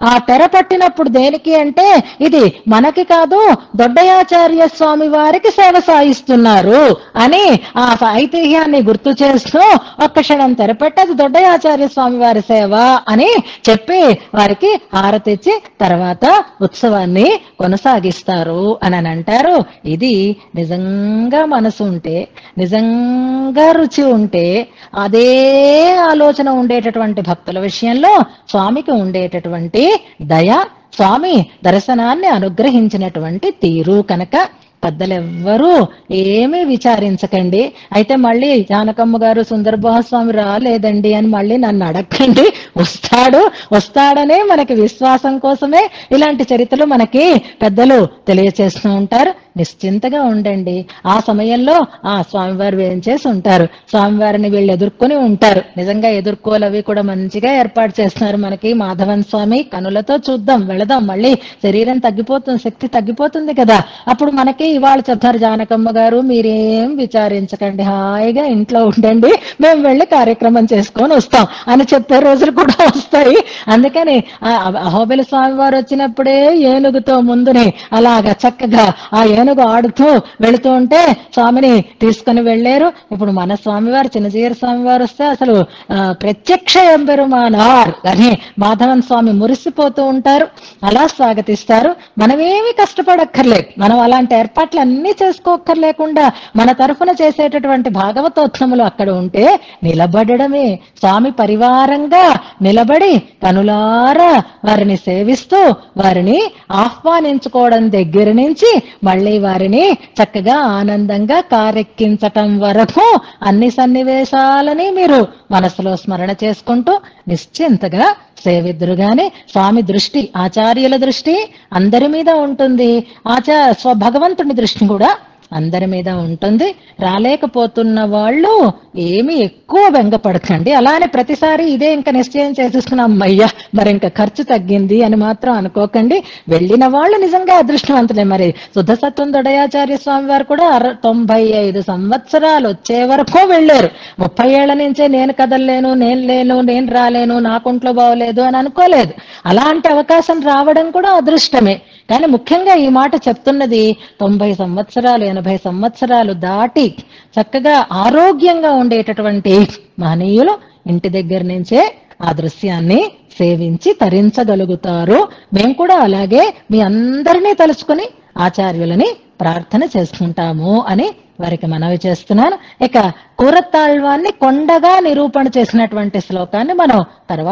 ఆ తెర పట్టినప్పుడు దేనికి అంటే, ఇది మనకి కాదు దొడ్డయాచార్య స్వామి వారికి సేవ సాయిస్తున్నారు అని ఆ ఐతిహ్యాన్ని గుర్తు చేస్తూ ఒక్క క్షణం తెరపెట్టి అది దొడ్డయాచార్య స్వామి వారి సేవ అని చెప్పి వారికి హారతిచ్చి తర్వాత ఉత్సవాన్ని కొనసాగిస్తారు అని అంటారు. ఇది నిజంగా మనసు ఉంటే, నిజంగా రుచి ఉంటే, అదే ఆలోచన ఉండేటటువంటి భక్తుల విషయంలో స్వామికి ఉండేటటువంటి దయ, స్వామి దర్శనాన్ని అనుగ్రహించినటువంటి తీరు కనుక పెద్దలెవ్వరూ ఏమీ విచారించకండి. అయితే మళ్ళీ జానకమ్మ గారు సుందరబాహస్వామి రాలేదండి అని మళ్ళీ నన్ను అడగండి. వస్తాడనే మనకి విశ్వాసం కోసమే ఇలాంటి చరిత్రలు మనకి పెద్దలు తెలియచేస్తూ ఉంటారు. నిశ్చింతగా ఉండండి. ఆ సమయంలో ఆ స్వామివారు వేయించేసి ఉంటారు. స్వామివారిని వీళ్ళు ఎదుర్కొని ఉంటారు. నిజంగా ఎదుర్కోలవి కూడా మంచిగా ఏర్పాటు చేస్తున్నారు మనకి మాధవన్ స్వామి. కనులతో చూద్దాం, వెళదాం. మళ్ళీ శరీరం తగ్గిపోతుంది, శక్తి తగ్గిపోతుంది కదా. అప్పుడు మనకి ఇవాళ చెప్తారు జానకమ్మ గారు మీరేం విచారించకండి, హాయిగా ఇంట్లో ఉండండి, మేము వెళ్ళి కార్యక్రమం చేసుకొని వస్తాం అని చెప్పే రోజులు కూడా వస్తాయి. అందుకని అహోబిల స్వామి వారు వచ్చినప్పుడే ఏనుగుతో ముందుని అలాగా చక్కగా ఆ ఏనుగు ఆడుతూ వెళుతూ ఉంటే స్వామిని తీసుకుని వెళ్ళారు. ఇప్పుడు మన స్వామివారు చిన్నజీయర స్వామివారు వస్తే అసలు ప్రత్యక్ష ఎంబెరుమానార్ అని మాధవన్ స్వామి మురిసిపోతూ ఉంటారు. అలా స్వాగతిస్తారు. మనమేమి కష్టపడక్కర్లేదు. మనం అలాంటి ఏర్పాట్లు అన్ని చేసుకోక్కర్లేకుండా మన తరఫున చేసేటటువంటి భాగవతోత్సవములు అక్కడ ఉంటే నిలబడమే. స్వామి పరివారంగా నిలబడి కనులారా వారిని సేవిస్తూ వారిని ఆహ్వానించుకోవడం దగ్గర నుంచి మళ్ళీ వారిని చక్కగా ఆనందంగా కారెక్కించటం వరకు అన్ని సన్నివేశాలని మీరు మనసులో స్మరణ చేసుకుంటూ నిశ్చింతగా సేవిద్దురుగానే స్వామి దృష్టి, ఆచార్యుల దృష్టి అందరి మీద ఉంటుంది. భగవంతుని దృష్టి కూడా అందరి మీద ఉంటుంది. రాలేకపోతున్న వాళ్ళు ఏమి ఎక్కువ బెంగపడకండి. అలానే ప్రతిసారి ఇదే ఇంకా నిశ్చయం చేసేసుకున్నాం అమ్మయ్యా మరి ఇంకా ఖర్చు తగ్గింది అని మాత్రం అనుకోకండి. వెళ్ళిన వాళ్ళు నిజంగా అదృష్టవంతులే. మరి శుద్ధసత్వం దొడయాచార్య స్వామి వారు కూడా 95 సంవత్సరాలు వచ్చే వరకు వెళ్ళారు. 30 ఏళ్ల నుంచే నేను కదలలేను, నేను రాలేను, నాకుంట్లో బాగోలేదు అని అనుకోలేదు. అలాంటి అవకాశం రావడం కూడా అదృష్టమే. కానీ ముఖ్యంగా ఈ మాట చెప్తున్నది 90 సంవత్సరాలు 80 సంవత్సరాలు దాటి చక్కగా ఆరోగ్యంగా ఉండేటటువంటి మహనీయులు ఇంటి దగ్గర నుంచే ఆ దృశ్యాన్ని సేవించి తరించగలుగుతారు. మేము కూడా అలాగే మీ అందరినీ తలుచుకుని ఆచార్యులని ప్రార్థన చేసుకుంటాము అని వారికి మనవి చేస్తున్నాను. ఇక కూరత్తాళ్వాన్ని కొండగా నిరూపణ చేసినటువంటి శ్లోకాన్ని మనం తర్వాత